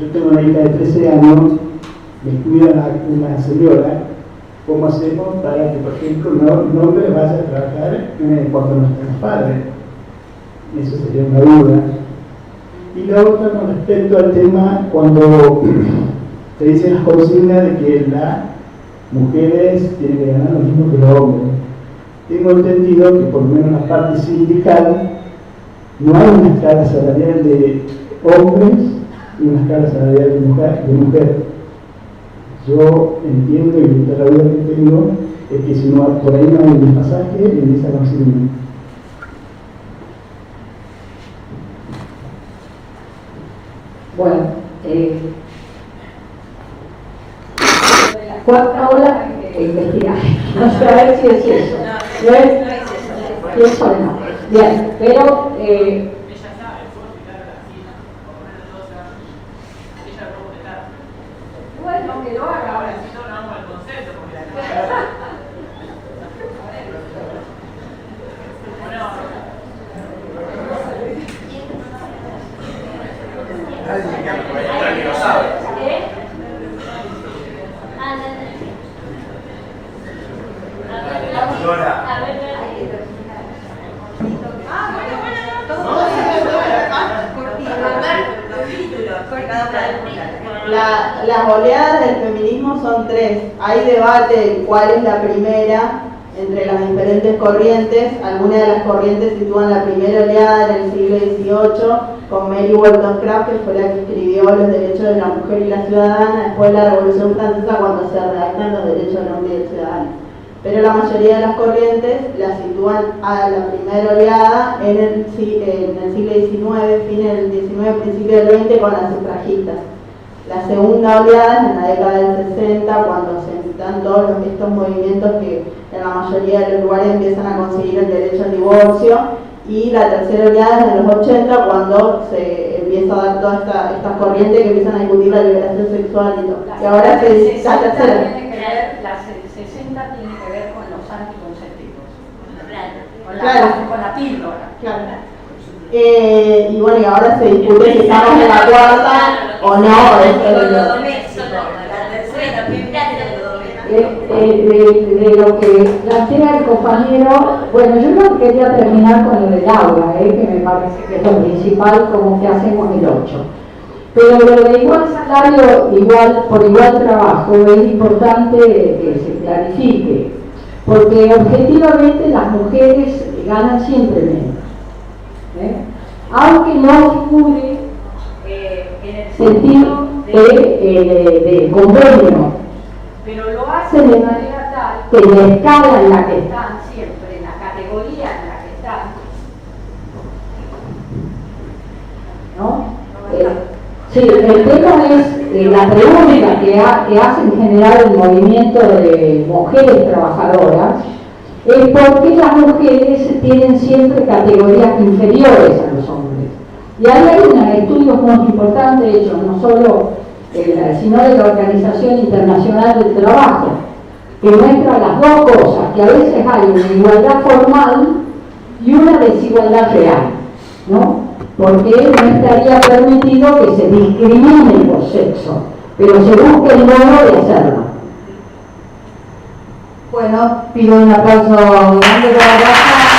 yo tengo una hija de 13 años, me cuida una señora, ¿cómo hacemos para que, por ejemplo, un hombre vaya a trabajar cuando no estén los padres? Eso sería una duda. Y la otra con respecto al tema, cuando te dicen las consignas de que las mujeres tienen que ganar lo mismo que los hombres. Tengo entendido que por lo menos en la parte sindical no hay una escala salarial de hombres y una escala salarial de mujer. Yo entiendo, y la duda que tengo es que si no, por ahí no hay un pasaje en esa consigna. Bueno, la cuarta ola investigar. No sé a ver si es eso. ¿No es eso o no? Bien, pero bueno, que lo haga ahora. Si no, no vamos al concepto, porque Nadie lo sabe. Las oleadas del feminismo son 3. Hay debate de cuál es la primera entre las diferentes corrientes. Algunas de las corrientes sitúan la primera oleada en el siglo XVIII con Mary Wollstonecraft, que fue la que escribió Los derechos de la mujer y la ciudadana, después de la Revolución Francesa, cuando se redactan los derechos del hombre y del ciudadano. Pero la mayoría de las corrientes la sitúan a la primera oleada en el siglo XIX, fin del XIX, principio del XX, con las sufragistas. La segunda oleada es en la década del 60, cuando se empiezan todos estos movimientos que en la mayoría de los lugares empiezan a conseguir el derecho al divorcio. Y la tercera oleada es en los 80, cuando se empieza a dar toda esta corriente que empiezan a discutir la liberación sexual y todo. Y ahora se dice la tercera. La 60 tiene que ver con los anticonceptivos. Con la píldora. Claro. Y bueno, y ahora se discute si estamos en la cuarta o no. De lo que plantea el compañero, bueno, yo no quería terminar con lo de Laura, que me parece que es lo principal, como que hacemos el 8. Pero lo de igual salario, por igual trabajo, es importante que se clarifique, porque objetivamente las mujeres ganan siempre menos. aunque no figure en el sentido de convenio, pero lo hacen de manera tal que la escala en la que están siempre, en la categoría en la que están, ¿no? Sí, el tema es la pregunta que hace en general el movimiento de mujeres trabajadoras, es por qué las mujeres tienen siempre categorías inferiores a los hombres. Y ahí hay un estudio muy importante hecho, no solo sino de la Organización Internacional del Trabajo, que muestra las dos cosas, que a veces hay una igualdad formal y una desigualdad real, ¿no? Porque no estaría permitido que se discrimine por sexo, pero se busca el modo de hacerlo. Bueno, pido un aplauso grande para Rafa.